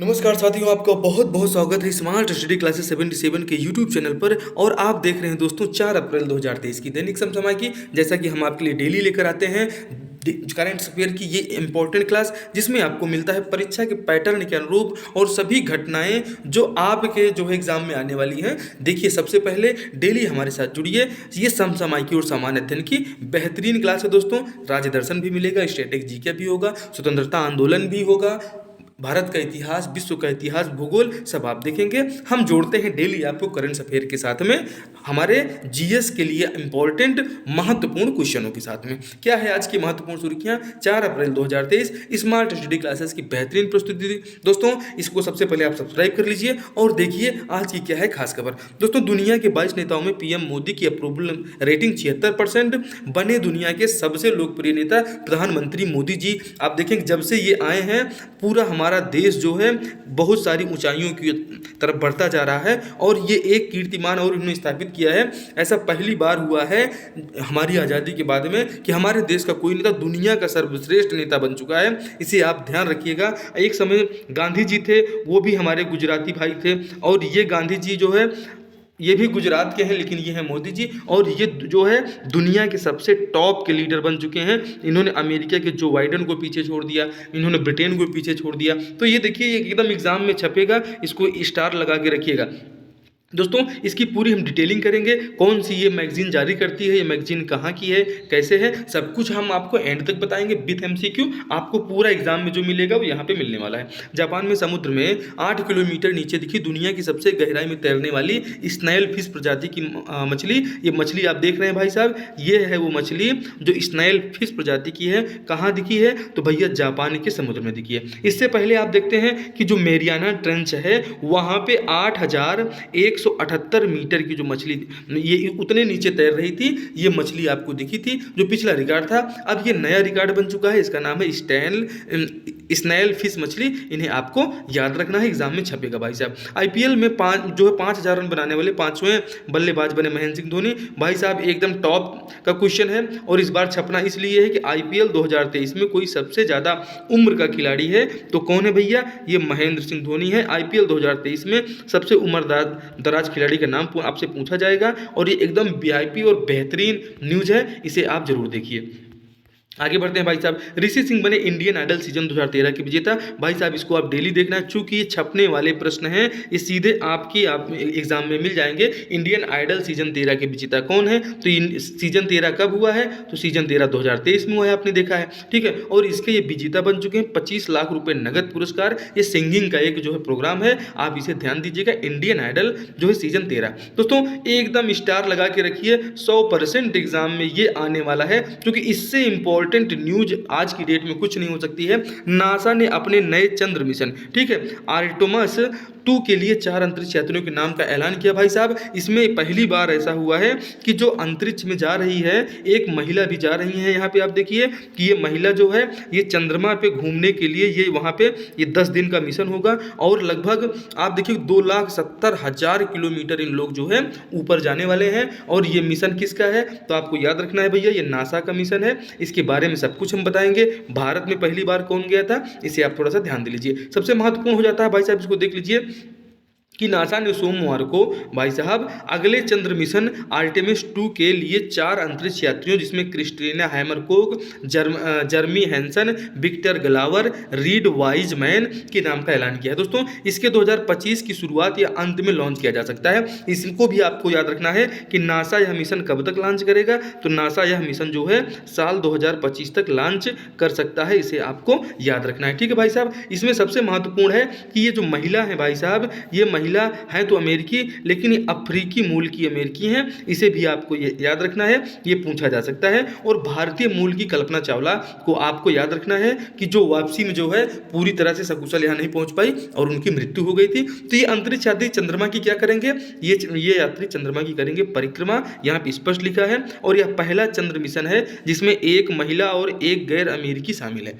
नमस्कार साथियों, आपका बहुत बहुत स्वागत है स्मार्ट स्टडी क्लासेस 77 के यूट्यूब चैनल पर। और आप देख रहे हैं दोस्तों 4 अप्रैल 2023 की दैनिक समसामयिक की, जैसा कि हम आपके लिए डेली लेकर आते हैं करंट अफेयर की ये इंपॉर्टेंट क्लास, जिसमें आपको मिलता है परीक्षा के पैटर्न के अनुरूप और सभी घटनाएं जो आपके जो है एग्जाम में आने वाली हैं। देखिए, सबसे पहले डेली हमारे साथ जुड़िए। ये समसामयिकी और सामान्य अध्ययन की बेहतरीन क्लास है दोस्तों। राज्य दर्शन भी मिलेगा, स्टैटिक जीके भी होगा, स्वतंत्रता आंदोलन भी होगा, भारत का इतिहास, विश्व का इतिहास, भूगोल सब आप देखेंगे। हम जोड़ते हैं डेली आपको करंट अफेयर के साथ में हमारे जीएस के लिए इंपॉर्टेंट महत्वपूर्ण क्वेश्चनों के साथ में। क्या है आज की महत्वपूर्ण सुर्खियां 4 अप्रैल 2023 स्मार्ट स्टडी क्लासेस की बेहतरीन प्रस्तुति। दोस्तों, इसको सबसे पहले आप सब्सक्राइब कर लीजिए और देखिए आज की क्या है खास खबर। दोस्तों, दुनिया के 22 नेताओं में पीएम मोदी की अप्रूवल रेटिंग 76%, बने दुनिया के सबसे लोकप्रिय नेता प्रधानमंत्री मोदी जी। आप देखेंगे जब से ये आए हैं पूरा हमारा देश जो है बहुत सारी ऊंचाइयों की तरफ बढ़ता जा रहा है और ये एक कीर्तिमान और इन्होंने स्थापित किया है। ऐसा पहली बार हुआ है हमारी आज़ादी के बाद में कि हमारे देश का कोई नेता दुनिया का सर्वश्रेष्ठ नेता बन चुका है। इसे आप ध्यान रखिएगा। एक समय गांधी जी थे, वो भी हमारे गुजराती भाई थे, और ये गांधी जी जो है ये भी गुजरात के हैं, लेकिन ये हैं मोदी जी, और ये जो है दुनिया के सबसे टॉप के लीडर बन चुके हैं। इन्होंने अमेरिका के जो बाइडेन को पीछे छोड़ दिया, इन्होंने ब्रिटेन को पीछे छोड़ दिया। तो ये देखिए, ये एकदम एग्जाम में छपेगा, इसको स्टार लगा के रखिएगा। दोस्तों, इसकी पूरी हम डिटेलिंग करेंगे। कौन सी ये मैगजीन जारी करती है, ये मैगजीन कहाँ की है, कैसे है, सब कुछ हम आपको एंड तक बताएंगे विथ एमसीक्यू। आपको पूरा एग्जाम में जो मिलेगा वो यहाँ पे मिलने वाला है। जापान में समुद्र में 8 किलोमीटर नीचे दिखी दुनिया की सबसे गहराई में तैरने वाली स्नैल फिश प्रजाति की मछली। ये मछली आप देख रहे हैं भाई साहब, ये है वो मछली जो स्नैल फिश प्रजाति की है। कहाँ दिखी है? तो भैया जापान के समुद्र में दिखी है। इससे पहले आप देखते हैं कि जो मेरियाना ट्रेंच है वहाँ पे 8,178 मीटर की जो मछली ये उतने नीचे तैर रही थी, ये मछली आपको दिखी थी, जो पिछला रिकॉर्ड था। अब ये नया रिकॉर्ड बन चुका है, इसका नाम है स्नैल फिश मछली। इन्हें आपको याद रखना है, एग्जाम में छपेगा भाई साहब। आईपीएल में 5,000 रन बनाने वाले 5वें बल्लेबाज बने महेंद्र सिंह धोनी। भाई साहब एकदम टॉप का क्वेश्चन है, और इस बार छपना इसलिए है कि आईपीएल 2023 में कोई सबसे ज़्यादा उम्र का खिलाड़ी है तो कौन है भैया? ये महेंद्र सिंह धोनी है। आईपीएल 2023 में सबसे दराज खिलाड़ी का नाम आपसे पूछा जाएगा, और ये एकदम वीआईपी और बेहतरीन न्यूज़ है, इसे आप जरूर देखिए। आगे बढ़ते हैं भाई साहब। ऋषि सिंह बने इंडियन आइडल सीजन 2013 के विजेता। भाई साहब, इसको आप डेली देखना है, चूंकि ये छपने वाले प्रश्न हैं, ये सीधे आप एग्जाम में मिल जाएंगे। इंडियन आइडल सीजन 13 के विजेता कौन है? तो सीजन 13 कब हुआ है? तो सीजन 13 2023 में हुआ है, आपने देखा है, ठीक है। और इसके ये विजेता बन चुके हैं 25 लाख रुपए नगद पुरस्कार। ये सिंगिंग का एक जो है प्रोग्राम है, आप इसे ध्यान दीजिएगा। इंडियन आइडल जो है सीजन 13। दोस्तों, एकदम स्टार लगा के रखिए, 100% एग्जाम में ये आने वाला है, क्योंकि इससे इंपॉर्टेंट न्यूज आज की डेट में कुछ नहीं हो सकती है। नासा ने अपने नए चंद्र मिशन, ठीक है, आर्टेमिस 2 के लिए 4 अंतरिक्ष यात्रियों के नाम का ऐलान किया। भाई साहब, इसमें पहली बार ऐसा हुआ है कि जो अंतरिक्ष में जा रही है एक महिला भी जा रही है। यहाँ पे आप देखिए कि ये महिला जो है ये चंद्रमा पे घूमने के लिए ये वहाँ पे ये 10 दिन का मिशन होगा, और लगभग आप देखिए 2,70,000 किलोमीटर इन लोग जो है ऊपर जाने वाले हैं। और ये मिशन किसका है? तो आपको याद रखना है भैया, ये नासा का मिशन है। इसके बारे में सब कुछ हम बताएंगे। भारत में पहली बार कौन गया था, इसे आप थोड़ा सा ध्यान दे लीजिए। सबसे महत्वपूर्ण हो जाता है भाई साहब, इसको देख लीजिए कि नासा ने सोमवार को भाई साहब अगले चंद्र मिशन आर्टेमिस 2 के लिए 4 अंतरिक्ष यात्रियों, जिसमें Christina हैमरकोक, जर्मी Hansen, Victor ग्लावर, Reid Wiseman के नाम का ऐलान किया है। दोस्तों, इसके 2025 की शुरुआत या अंत में लॉन्च किया जा सकता है। इसको भी आपको याद रखना है कि नासा यह मिशन कब तक लॉन्च करेगा। तो नासा यह मिशन जो है साल 2025 तक लॉन्च कर सकता है, इसे आपको याद रखना है, ठीक है भाई साहब। इसमें सबसे महत्वपूर्ण है कि ये जो महिला है भाई साहब, ये महिला है तो अमेरिकी, लेकिन ये अफ्रीकी मूल की अमेरिकी हैं, इसे भी आपको ये याद रखना है, ये पूछा जा सकता है। और भारतीय मूल की कल्पना चावला को आपको याद रखना है कि जो वापसी में जो है पूरी तरह से सकुशल यहाँ नहीं पहुँच पाई और उनकी मृत्यु हो गई थी। तो ये अंतरिक्ष यात्री चंद्रमा की क्या करेंगे? ये यात्री चंद्रमा की करेंगे परिक्रमा, यहाँ पे स्पष्ट लिखा है। और यह पहला चंद्र मिशन है जिसमें एक महिला और एक गैर अमेरिकी शामिल है।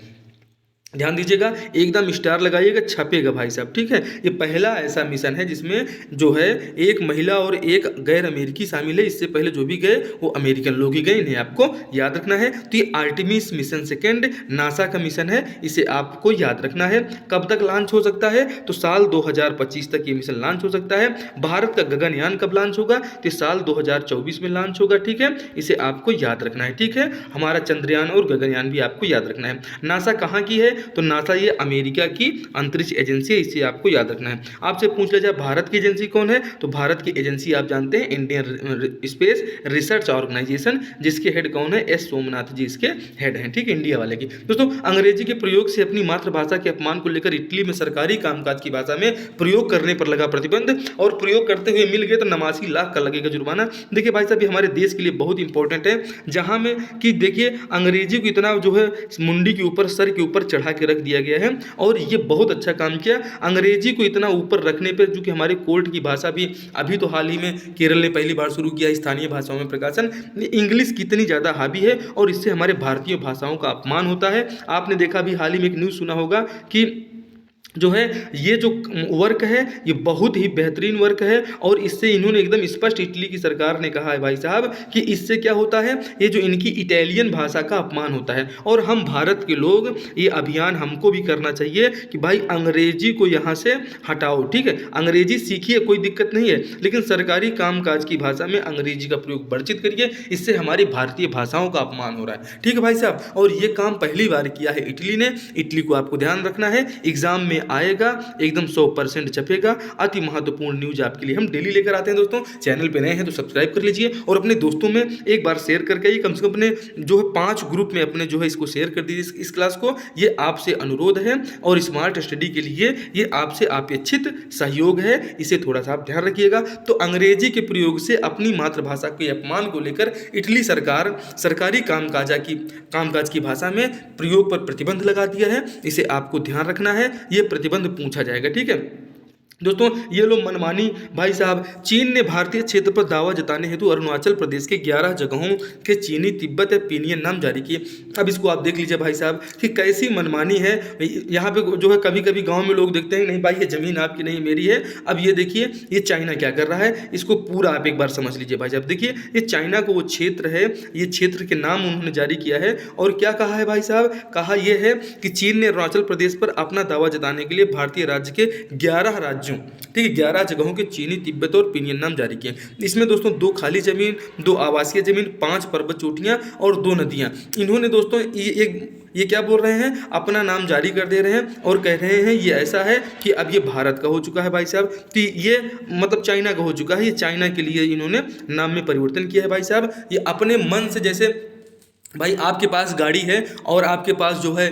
ध्यान दीजिएगा, एकदम स्टार लगाइएगा, छपेगा भाई साहब, ठीक है। ये पहला ऐसा मिशन है जिसमें जो है एक महिला और एक गैर अमेरिकी शामिल है। इससे पहले जो भी गए वो अमेरिकन लोग ही गए, इन्हें आपको याद रखना है। तो ये आर्टेमिस मिशन सेकेंड नासा का मिशन है, इसे आपको याद रखना है। कब तक लॉन्च हो सकता है? तो साल 2025 तक ये मिशन लॉन्च हो सकता है। भारत का गगनयान कब लॉन्च होगा? तो साल 2024 में लॉन्च होगा, ठीक है। इसे आपको याद रखना है, ठीक है। हमारा चंद्रयान और गगनयान भी आपको याद रखना है। नासा कहाँ की है? तो नासा ये अमेरिका की अंतरिक्ष एजेंसी है, इसे आपको याद रखना है। आपसे पूछ लिया जाए भारत की एजेंसी कौन है? तो भारत की एजेंसी आप जानते हैं इंडियन स्पेस रिसर्च ऑर्गेनाइजेशन, जिसके हेड कौन है? एस सोमनाथ जी इसके हेड हैं, ठीक है, इंडिया वाले की। दोस्तों, अंग्रेजी के प्रयोग से अपनी मातृभाषा के अपमान को लेकर इटली में सरकारी कामकाज की भाषा में प्रयोग करने पर लगा प्रतिबंध, और प्रयोग करते हुए मिल गए तो 89 लाख का लगेगा जुर्माना। देखिए भाई साहब, ये हमारे देश के लिए बहुत इंपॉर्टेंट है, जहां में कि देखिए अंग्रेजी को इतना जो है मुंडी के ऊपर, सर के ऊपर चढ़ा के रख दिया गया है, और ये बहुत अच्छा काम किया। अंग्रेजी को इतना ऊपर रखने पर, जो कि हमारे कोर्ट की भाषा भी अभी तो हाल ही में केरल ने पहली बार शुरू किया स्थानीय भाषाओं में प्रकाशन, इंग्लिश कितनी ज़्यादा हावी है, और इससे हमारे भारतीय भाषाओं का अपमान होता है। आपने देखा भी हाल ही में एक न्यूज़ सुना होगा कि जो है ये जो वर्क है ये बहुत ही बेहतरीन वर्क है, और इससे इन्होंने एकदम स्पष्ट, इटली की सरकार ने कहा है भाई साहब कि इससे क्या होता है, ये जो इनकी इटालियन भाषा का अपमान होता है। और हम भारत के लोग, ये अभियान हमको भी करना चाहिए कि भाई अंग्रेजी को यहाँ से हटाओ, ठीक है। अंग्रेजी सीखिए, कोई दिक्कत नहीं है, लेकिन सरकारी कामकाज की भाषा में अंग्रेजी का प्रयोग वर्जित करिए, इससे हमारी भारतीय भाषाओं का अपमान हो रहा है, ठीक है भाई साहब। और ये काम पहली बार किया है इटली ने। इटली को आपको ध्यान रखना है, एग्जाम में आएगा, एकदम 100% छपेगा। अति महत्वपूर्ण न्यूज आपके लिए हम डेली लेकर आते हैं। दोस्तों, चैनल पे नए हैं तो सब्सक्राइब कर लीजिए, और अपने दोस्तों में एक बार शेयर करके आइए, कम से कम अपने जो है 5 ग्रुप में अपने जो है इसको शेयर कर दीजिए इस क्लास को। ये आपसे अनुरोध है, और स्मार्ट स्टडी के लिए ये आपसे अपेक्षित सहयोग है, इसे थोड़ा सा आप ध्यान रखिएगा। तो अंग्रेजी के प्रयोग से अपनी मातृभाषा के अपमान को लेकर इटली सरकार सरकारी कामकाज की भाषा में प्रयोग पर प्रतिबंध लगा दिया है, इसे आपको ध्यान रखना है। ये प्रतिबंध पूछा जाएगा, ठीक है। दोस्तों, ये लो मनमानी भाई साहब, चीन ने भारतीय क्षेत्र पर दावा जताने हेतु अरुणाचल प्रदेश के 11 जगहों के चीनी तिब्बत पिनियन नाम जारी किए। अब इसको आप देख लीजिए भाई साहब कि कैसी मनमानी है। यहाँ पे जो है कभी कभी गांव में लोग देखते हैं नहीं भाई ये ज़मीन आपकी नहीं मेरी है। अब ये देखिए ये चाइना क्या कर रहा है, इसको पूरा आप एक बार समझ लीजिए भाई साहब। देखिए ये चाइना को वो क्षेत्र है, ये क्षेत्र के नाम उन्होंने जारी किया है, और क्या कहा है भाई साहब, कहा यह है कि चीन ने अरुणाचल प्रदेश पर अपना दावा जताने के लिए भारतीय राज्य के 11 राज्यों, ठीक है, 11 जगहों के चीनी तिब्बत और पिनियन नाम जारी किए। इसमें दोस्तों 2 खाली जमीन, 2 आवासीय जमीन, 5 पर्वत चोटियां और 2 नदियां। इन्होंने दोस्तों ये क्या बोल रहे हैं, अपना नाम जारी कर दे रहे हैं, और कह रहे हैं ये ऐसा है कि अब ये भारत का हो चुका है भाई साहब, तो ये मतलब चाइना का हो चुका है। ये चाइना के लिए इन्होंने नाम में परिवर्तन किया है भाई साहब। ये अपने मन से, जैसे भाई आपके पास गाड़ी है और आपके पास जो है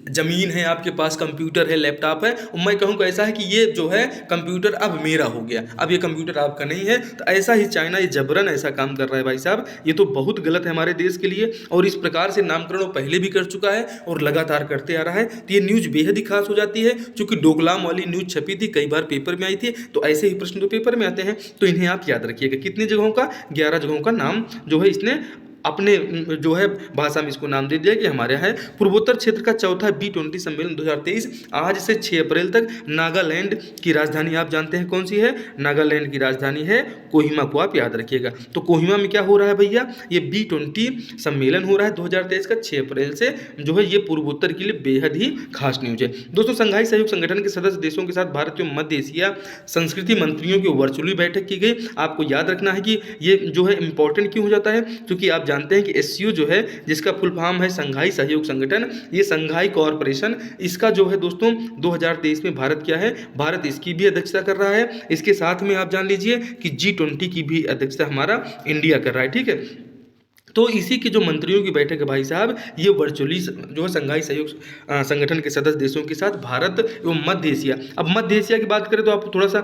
ज़मीन है, आपके पास कंप्यूटर है, लैपटॉप है, और मैं कहूँ ऐसा है कि ये जो है कंप्यूटर अब मेरा हो गया, अब ये कंप्यूटर आपका नहीं है। तो ऐसा ही चाइना ये जबरन ऐसा काम कर रहा है भाई साहब। ये तो बहुत गलत है हमारे देश के लिए, और इस प्रकार से नामकरण वो पहले भी कर चुका है और लगातार करते आ रहा है। तो ये न्यूज़ बेहद ही खास हो जाती है, चूँकि डोकलाम वाली न्यूज़ छपी थी, कई बार पेपर में आई थी, तो ऐसे ही प्रश्न तो पेपर में आते हैं। तो इन्हें आप याद रखिएगा, कितनी जगहों का, 11 जगहों का नाम जो है इसने अपने जो है भाषा में इसको नाम दे दिया कि हमारे यहाँ है। पूर्वोत्तर क्षेत्र का चौथा B20 सम्मेलन 2023 आज से 6 अप्रैल तक। नागालैंड की राजधानी आप जानते हैं कौन सी है, नागालैंड की राजधानी है कोहिमा, को आप याद रखिएगा। तो कोहिमा में क्या हो रहा है भैया, ये B20 सम्मेलन हो रहा है 2023 का 6 अप्रैल से, जो है ये पूर्वोत्तर के लिए बेहद ही खास न्यूज है। दोस्तों, संघाई सहयोग संगठन के सदस्य देशों के साथ भारत एवं मध्य एशिया संस्कृति मंत्रियों की वर्चुअली बैठक की गई। आपको याद रखना है कि ये जो है इंपॉर्टेंट क्यों हो जाता है, क्योंकि आप जानते हैं कि SCO जो है, जिसका फुल फॉर्म है संघाई सहयोग संगठन, ये संघाई कॉरपोरेशन, इसका जो है दोस्तों 2023 में भारत क्या है, भारत इसकी भी अध्यक्षता कर रहा है। इसके साथ में आप जान लीजिए कि G20 की भी अध्यक्षता हमारा इंडिया कर रहा है, ठीक है। तो इसी के जो मंत्रियों की बैठक है भाई साहब, ये वर्चुअली जो है संघाई सहयोग संगठन के सदस्य देशों के साथ भारत एवं मध्य एशिया। अब मध्य एशिया की बात करें तो आप थोड़ा सा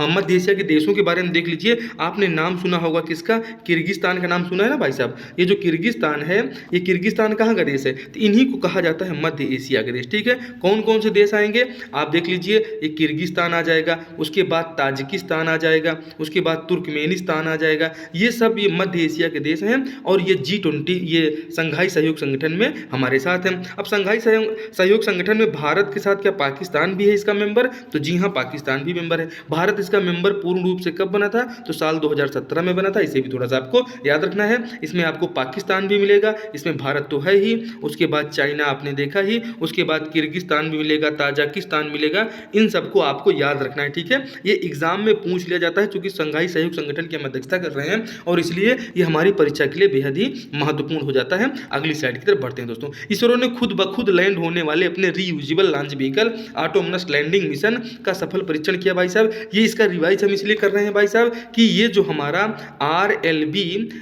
मध्य एशिया के देशों के बारे में देख लीजिए। आपने नाम सुना होगा किसका, किर्गिस्तान का नाम सुना है ना भाई साहब। ये जो किर्गिस्तान है, ये किर्गिस्तान कहाँ का देश है, तो इन्हीं को कहा जाता है मध्य एशिया का देश, ठीक है। कौन कौन से देश आएंगे आप देख लीजिए, ये किर्गिस्तान आ जाएगा, उसके बाद ताजिकिस्तान आ जाएगा, उसके बाद तुर्कमेनिस्तान आ जाएगा। ये सब ये मध्य एशिया के देश हैं, और ये G20 ये संघाई सहयोग संगठन में हमारे साथ हैं। अब संघाई सहयोग संगठन में भारत के साथ क्या पाकिस्तान भी है इसका मेंबर? तो जी हाँ, पाकिस्तान भी मेंबर है। भारत इसका मेंबर पूर्ण रूप से कब बना था? तो साल 2017 में बना था। इसे भी थोड़ा सा आपको याद रखना है। इसमें आपको पाकिस्तान भी मिलेगा, इसमें भारत तो है ही, उसके बाद चाइना आपने देखा ही, उसके बाद किर्गिस्तान भी मिलेगा, ताजिकिस्तान मिलेगा। इन सबको आपको याद रखना है, ठीक है। ये एग्जाम में पूछ लिया जाता है क्योंकि संघाई सहयोग संगठन की हम अध्यक्षता कर रहे हैं और इसलिए ये हमारी परीक्षा के लिए बेहद ही महत्वपूर्ण हो जाता है। अगली स्लाइड की तरफ बढ़ते हैं दोस्तों। इसरो ने खुद ब खुद लैंड होने वाले अपने reusable launch vehicle autonomous landing mission का सफल परीक्षण किया भाई साहब। ये इसका रिवाइज हम इसलिए कर रहे हैं भाई साहब कि ये जो हमारा RLBLES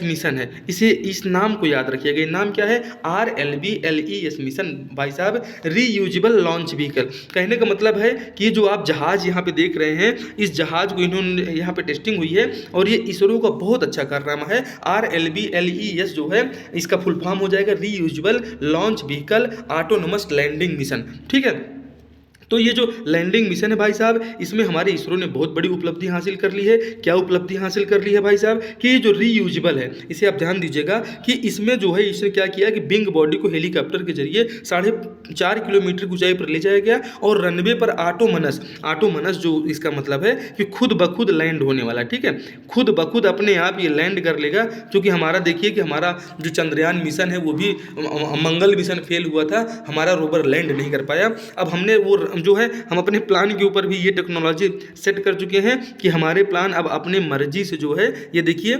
मिशन है, इसे इस नाम को याद रखिएगा। ये नाम क्या है? RLBLES मिशन भाई साहब, रीयूजेबल लॉन्च व्हीकल। कहने का मतलब है कि ये जो आप जहाज यहाँ पे देख रहे हैं, इस जहाज को इन्होंने यहाँ पे टेस्टिंग हुई है और ये इसरो का बहुत अच्छा कारनामा है। RLBLES जो है इसका फुल फॉर्म हो जाएगा reusable launch vehicle autonomous landing mission, ठीक है। तो ये जो लैंडिंग मिशन है भाई साहब, इसमें हमारे इसरो ने बहुत बड़ी उपलब्धि हासिल कर ली है। क्या उपलब्धि हासिल कर ली है भाई साहब? कि ये जो रीयूजेबल है, इसे आप ध्यान दीजिएगा कि इसमें जो है इसने क्या किया कि विंग बॉडी को हेलीकॉप्टर के जरिए 4.5 किलोमीटर की ऊंचाई पर ले जाया गया और रनवे पर ऑटोमनस जो इसका मतलब है कि खुद ब खुद लैंड होने वाला, ठीक है। खुद ब खुद अपने आप ये लैंड कर लेगा, क्योंकि हमारा देखिए कि हमारा जो चंद्रयान मिशन है वो भी मंगल मिशन फेल हुआ था, हमारा रोवर लैंड नहीं कर पाया। अब हमने वो जो है हम अपने प्लान के ऊपर भी ये टेक्नोलॉजी सेट कर चुके हैं कि हमारे प्लान अब अपने मर्जी से जो है, ये देखिए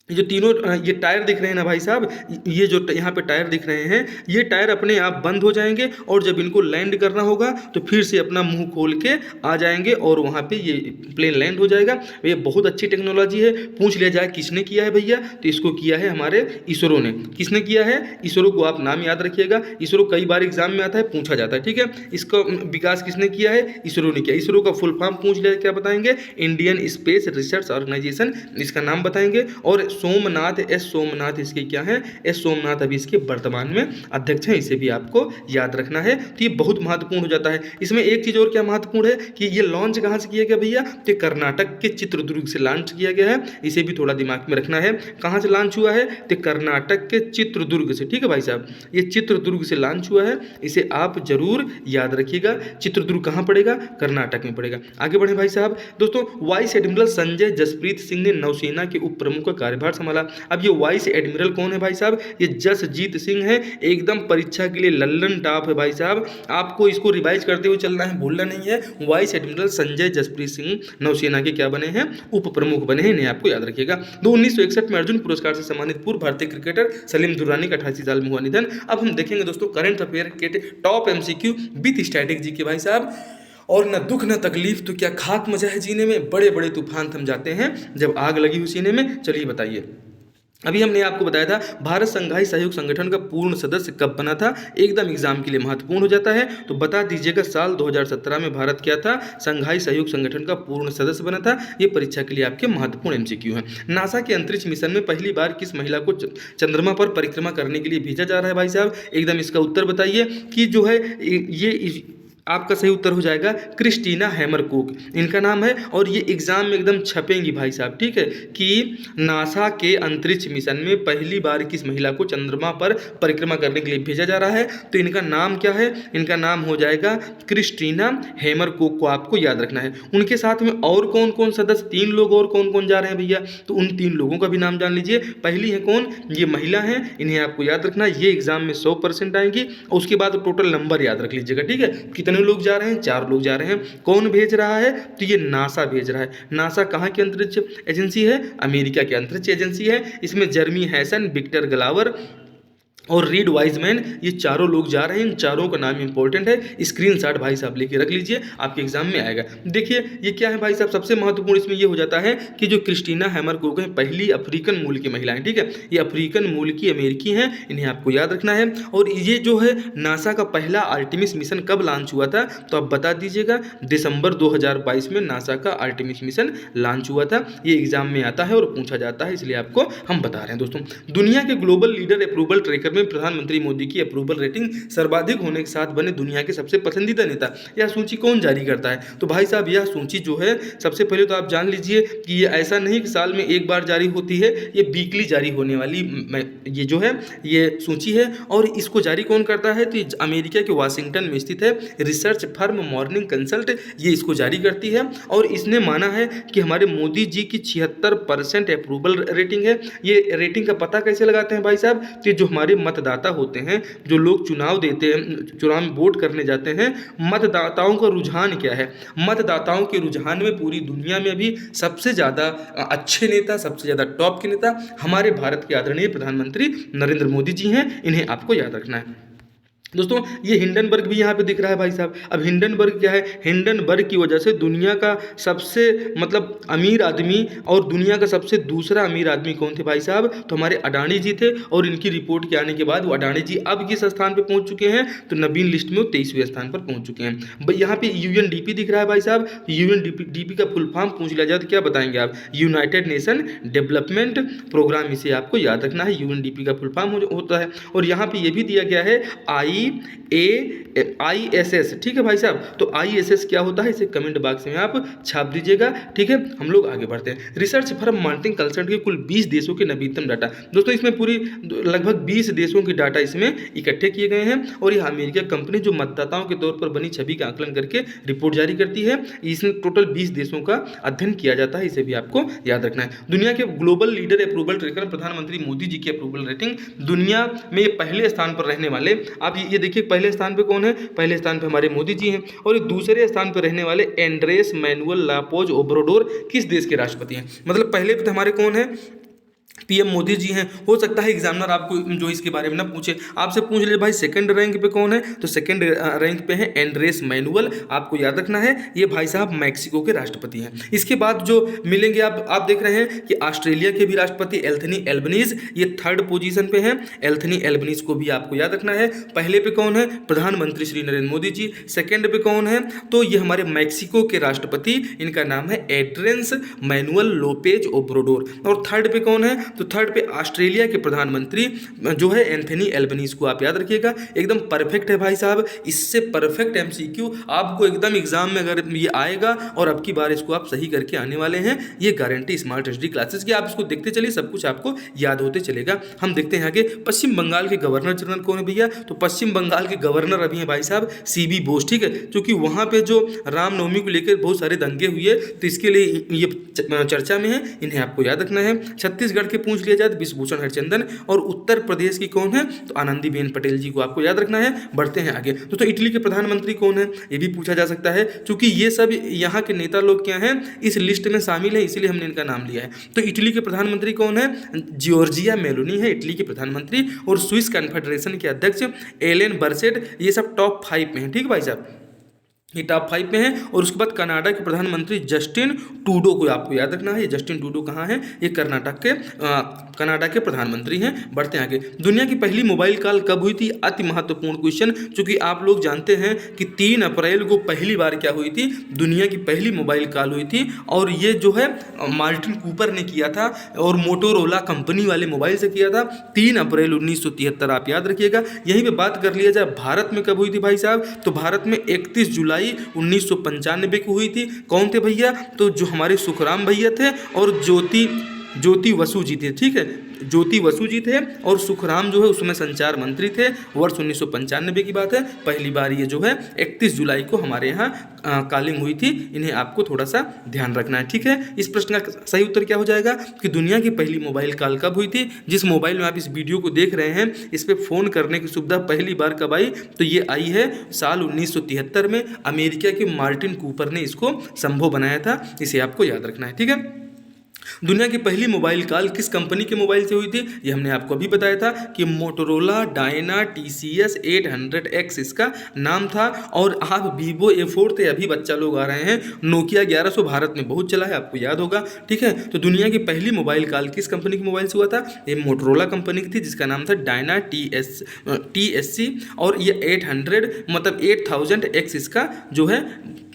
जो तीनों ये टायर दिख रहे हैं ना भाई साहब, ये जो यहाँ पे टायर दिख रहे हैं, ये टायर अपने आप बंद हो जाएंगे और जब इनको लैंड करना होगा तो फिर से अपना मुंह खोल के आ जाएंगे और वहाँ पे ये प्लेन लैंड हो जाएगा। ये बहुत अच्छी टेक्नोलॉजी है। पूछ लिया जाए किसने किया है भैया, तो इसको किया है हमारे इसरो ने। किसने किया है? इसरो को आप नाम याद रखिएगा। इसरो कई बार एग्जाम में आता है, पूछा जाता है, ठीक है। इसका विकास किसने किया है? इसरो ने किया। इसरो का फुल फॉर्म पूछ लिया, क्या बताएंगे? इंडियन स्पेस रिसर्च ऑर्गेनाइजेशन, इसका नाम बताएंगे। और सोमनाथ इसके क्या है? सोमनाथ अभी इसके वर्तमान में अध्यक्ष हैं। इसे भी आपको याद रखना है। तो ये बहुत महत्वपूर्ण हो जाता है। इसमें एक चीज़ और क्या महत्वपूर्ण है कि ये लॉन्च कहाँ से किया गया भैया? तो कर्नाटक के चित्रदुर्ग से लॉन्च किया गया है। इसे भी थोड़ा दिमाग में रखना है। कहाँ से लॉन्च हुआ है? तो कर्नाटक के चित्रदुर्ग से, ठीक है भाई साहब। ये चित्रदुर्ग से लॉन्च हुआ है, इसे आप जरूर याद रखिएगा। चित्रदुर्ग कहाँ पड़ेगा? कर्नाटक में पड़ेगा। आगे बढ़े भाई साहब। दोस्तों, वाइस एडमिरल संजय जसप्रीत सिंह ने नौसेना के उप प्रमुख का कार्यभार संभाला। अब ये वाइस एडमिरल कौन है भाई साहब? ये जसजीत सिंह है। एकदम परीक्षा के लिए लल्लन टॉप है भाई साहब। आपको इसको रिवाइज करते हुए चलना है, भूलना नहीं है। वाइस एडमिरल संजय जसप्रीत सिंह नौसेना के क्या बने हैं? उप प्रमुख बने हैं। इन्हें आपको याद रखिएगा। 1961 में अर्जुन पुरस्कार से सम्मानित पूर्व भारतीय क्रिकेटर सलीम दुर्रानी का 88 साल में हुआ निधन। अब हम देखेंगे दोस्तों करंट अफेयर के top MCQ with static G के भाई साहब। और न दुख न तकलीफ तो क्या खाक मजा है जीने में, बड़े बड़े तूफान थम जाते हैं जब आग लगी हुई सीने में। चलिए बताइए। अभी हमने आपको बताया था भारत संघाई सहयोग संगठन का पूर्ण सदस्य कब बना था। एकदम एग्जाम के लिए महत्वपूर्ण हो जाता है, तो बता दीजिएगा। साल 2017 में भारत क्या था? संघाई सहयोग संगठन का पूर्ण सदस्य बना था। ये परीक्षा के लिए आपके महत्वपूर्ण MCQ है। नासा के अंतरिक्ष मिशन में पहली बार किस महिला को चंद्रमा पर परिक्रमा करने के लिए भेजा जा रहा है भाई साहब? एकदम इसका उत्तर बताइए कि जो है ये आपका सही उत्तर हो जाएगा क्रिस्टीना हैमरकूक, इनका नाम है। और ये एग्जाम में एकदम छपेंगी भाई साहब, ठीक है, कि नासा के अंतरिक्ष मिशन में पहली बार किस महिला को चंद्रमा पर परिक्रमा करने के लिए भेजा जा रहा है। तो इनका नाम क्या है? इनका नाम हो जाएगा क्रिस्टीना हैमरकूक को आपको याद रखना है। उनके साथ में और कौन कौन सदस्य? 3 लोग और कौन कौन जा रहे हैं भैया? तो उन 3 लोगों का भी नाम जान लीजिए। पहली है कौन? ये महिला है, इन्हें आपको याद रखना है। ये एग्जाम में 100% आएंगी। और उसके बाद टोटल नंबर याद रख लीजिएगा, ठीक है। कितने लोग जा रहे हैं? 4 लोग जा रहे हैं। कौन भेज रहा है? तो ये नासा भेज रहा है। नासा कहाँ की अंतरिक्ष एजेंसी है? अमेरिका की अंतरिक्ष एजेंसी है। इसमें जर्मी हैसन, विक्टर ग्लावर और रीड वाइजमैन, ये चारों लोग जा रहे हैं। इन चारों का नाम इंपॉर्टेंट है। स्क्रीनशॉट भाई साहब लेके रख लीजिए, आपके एग्जाम में आएगा। देखिए ये क्या है भाई साहब, सबसे महत्वपूर्ण इसमें ये हो जाता है कि जो क्रिस्टीना हैमरकूक है पहली अफ्रीकन मूल की महिला है, ठीक है। ये अफ्रीकन मूल की अमेरिकी हैं, इन्हें आपको याद रखना है। और ये जो है नासा का पहला आर्टेमिस मिशन कब लॉन्च हुआ था? तो आप बता दीजिएगा। दिसंबर 2022 में नासा का आर्टेमिस मिशन लॉन्च हुआ था। ये एग्जाम में आता है और पूछा जाता है, इसलिए आपको हम बता रहे हैं दोस्तों। दुनिया के ग्लोबल लीडर अप्रूवल ट्रैकर में प्रधानमंत्री मोदी की अप्रूवल रेटिंग सर्वाधिक होने के साथ बने दुनिया के सबसे पसंदीदा नेता। यह सूची कौन जारी करता है? तो भाई साहब यह सूची जो है सबसे पहले तो आप जान लीजिए कि ये ऐसा नहीं कि साल में एक बार जारी होती है, ये वीकली जारी होने वाली ये जो है ये सूची है। और इसको जारी कौन करता है? तो अमेरिका के वाशिंगटन में स्थित है रिसर्च फर्म मॉर्निंग कंसल्ट, ये इसको जारी करती है। और इसने माना है कि हमारे मोदी जी की 76% अप्रूवल रेटिंग है। ये रेटिंग का पता कैसे लगाते हैं भाई साहब? कि जो हमारे मतदाता होते हैं, जो लोग चुनाव देते हैं, चुनाव में वोट करने जाते हैं, मतदाताओं का रुझान क्या है? मतदाताओं के रुझान में पूरी दुनिया में अभी सबसे ज़्यादा अच्छे नेता, सबसे ज़्यादा टॉप के नेता हमारे भारत के आदरणीय प्रधानमंत्री नरेंद्र मोदी जी हैं। इन्हें आपको याद रखना है। दोस्तों ये हिंडनबर्ग भी यहाँ पे दिख रहा है भाई साहब। अब हिंडनबर्ग क्या है? हिंडनबर्ग की वजह से दुनिया का सबसे मतलब अमीर आदमी और दुनिया का सबसे दूसरा अमीर आदमी कौन थे भाई साहब? तो हमारे अडानी जी थे। और इनकी रिपोर्ट के आने के बाद वो अडानी जी अब किस स्थान पे पहुँच चुके हैं? तो नवीन लिस्ट में वो 23वें स्थान पर पहुँच चुके हैं। यहाँ पे UNDP दिख रहा है भाई साहब। UNDP का फुल फॉर्म पूछ लिया जाए तो क्या बताएंगे आप? यूनाइटेड नेशन डेवलपमेंट प्रोग्राम, इसे आपको याद रखना है। UNDP का फुल फॉर्म होता है। और यहाँ पे ये भी दिया गया है ISS, ठीक है भाई साहब। तो ISS क्या होता है? इसे कमेंट बॉक्स में आप छाप दीजिएगा, ठीक है। हम लोग आगे बढ़ते हैं। रिसर्च फर्म मॉर्निंग कंसल्ट के कुल 20 देशों के नवीनतम डाटा। दोस्तों इसमें पूरी लगभग 20 देशों की डाटा इसमें इकट्ठे किए गए हैं। और यह अमेरिका कंपनी जो मतदाताओं के तौर पर बनी छवि का आकलन करके रिपोर्ट जारी करती है। इसमें टोटल 20 देशों का अध्ययन किया जाता है, इसे भी आपको याद रखना है। दुनिया के ग्लोबल लीडर अप्रूवल ट्रैकर प्रधानमंत्री मोदी जी की अप्रूवल रेटिंग दुनिया में पहले स्थान पर रहने वाले, आप ये देखिए पहले स्थान पे कौन है? पहले स्थान पे हमारे मोदी जी हैं। और ये दूसरे स्थान पे रहने वाले एंड्रेस मैनुअल लापोज ओब्राडोर किस देश के राष्ट्रपति हैं? मतलब पहले पे हमारे कौन है? PM मोदी जी हैं। हो सकता है एग्जामिनर आपको जो इसके बारे में ना पूछे, आपसे पूछ ले भाई सेकंड रैंक पे कौन है? तो सेकंड रैंक पे है एंड्रेस मैनुअल, आपको याद रखना है। ये भाई साहब मैक्सिको के राष्ट्रपति हैं। इसके बाद जो मिलेंगे आप देख रहे हैं कि ऑस्ट्रेलिया के भी राष्ट्रपति एंथनी एल्बनीज, ये थर्ड पोजीशन पे हैं। एंथनी एल्बनीज को भी आपको याद रखना है। पहले पे कौन है? प्रधानमंत्री श्री नरेंद्र मोदी जी। सेकंड पे कौन है? तो ये हमारे मैक्सिको के राष्ट्रपति, इनका नाम है एंड्रेस मैनुअल लोपेज ओब्राडोर। और थर्ड पे कौन है? तो थर्ड पे ऑस्ट्रेलिया के प्रधानमंत्री जो है एंथनी एल्बनीज को आप याद रखिएगा। एकदम परफेक्ट है भाई साहब। इससे परफेक्ट MCQ आपको एकदम एग्जाम में अगर ये आएगा और अब की बार इसको आप सही करके आने वाले हैं, ये गारंटी स्मार्ट SD क्लासेस की। आप इसको देखते चलिए, सब कुछ आपको याद होते चलेगा। हम देखते हैं आगे। पश्चिम बंगाल के गवर्नर जनरल कौन है भैया? तो पश्चिम बंगाल के गवर्नर अभी हैं भाई साहब CB बोस, ठीक है। क्योंकि वहाँ पे जो रामनवमी को लेकर बहुत सारे दंगे हुए, तो इसके लिए ये चर्चा में है, इन्हें आपको याद रखना है। छत्तीसगढ़ के पूछ लिया जाए तो विश्वभूषण हरिचंदन। और उत्तर प्रदेश की कौन है? तो आनंदीबेन पटेल जी को आपको याद रखना है। बढ़ते हैं आगे। तो इटली के प्रधानमंत्री कौन है? ये भी पूछा जा सकता है। क्योंकि ये सब यहाँ के नेता लोग क्या हैं, इस लिस्ट में शामिल है, इसीलिए हमने इनका नाम लिया है। तो इटली के प्रधानमंत्री कौन है? जॉर्जिया मेलोनी है इटली के प्रधानमंत्री। और स्विस कन्फेडरेशन के अध्यक्ष एलेन बर्सेट। ये सब टॉप 5 में है, ठीक है भाई साहब, ये टॉप 5 में है। और उसके बाद कनाडा के प्रधानमंत्री जस्टिन ट्रूडो को आपको याद रखना है। ये जस्टिन ट्रूडो कहाँ है? ये कनाडा के प्रधानमंत्री हैं। बढ़ते हैं आगे। दुनिया की पहली मोबाइल कॉल कब हुई थी? अति महत्वपूर्ण क्वेश्चन, क्योंकि आप लोग जानते हैं कि 3 अप्रैल को पहली बार क्या हुई थी? दुनिया की पहली मोबाइल कॉल हुई थी। और ये जो है मार्टिन कूपर ने किया था और मोटोरोला कंपनी वाले मोबाइल से किया था। 3 अप्रैल 1973, आप याद रखिएगा। यहीं पर बात कर लिया जाए भारत में कब हुई थी भाई साहब? तो भारत में 31 जुलाई 1995 को हुई थी। कौन थे भैया? तो जो हमारे सुखराम भैया थे और ज्योति बसु जी थे, ठीक है। ज्योति बसु जी थे और सुखराम जो है उसमें संचार मंत्री थे। वर्ष 1995 की बात है। पहली बार ये जो है 31 जुलाई को हमारे यहाँ कॉलिंग हुई थी। इन्हें आपको थोड़ा सा ध्यान रखना है, ठीक है। इस प्रश्न का सही उत्तर क्या हो जाएगा कि दुनिया की पहली मोबाइल कॉल कब हुई थी? जिस मोबाइल में आप इस वीडियो को देख रहे हैं, इस पर फ़ोन करने की सुविधा पहली बार कब आई? तो ये आई है साल 1973 में। अमेरिका के मार्टिन कूपर ने इसको संभव बनाया था। इसे आपको याद रखना है, ठीक है। दुनिया की पहली मोबाइल कॉल किस कंपनी के मोबाइल से हुई थी? ये हमने आपको अभी बताया था कि मोटोरोला डायना TCS 800X इसका नाम था। और आप वीवो A4 थे, अभी बच्चा लोग आ रहे हैं। नोकिया 1100 भारत में बहुत चला है, आपको याद होगा, ठीक है। तो दुनिया की पहली मोबाइल कॉल किस कंपनी के मोबाइल से हुआ था? ये मोटोरोला कंपनी की थी, जिसका नाम था डायना TSC। और ये 800 मतलब 8000X इसका जो है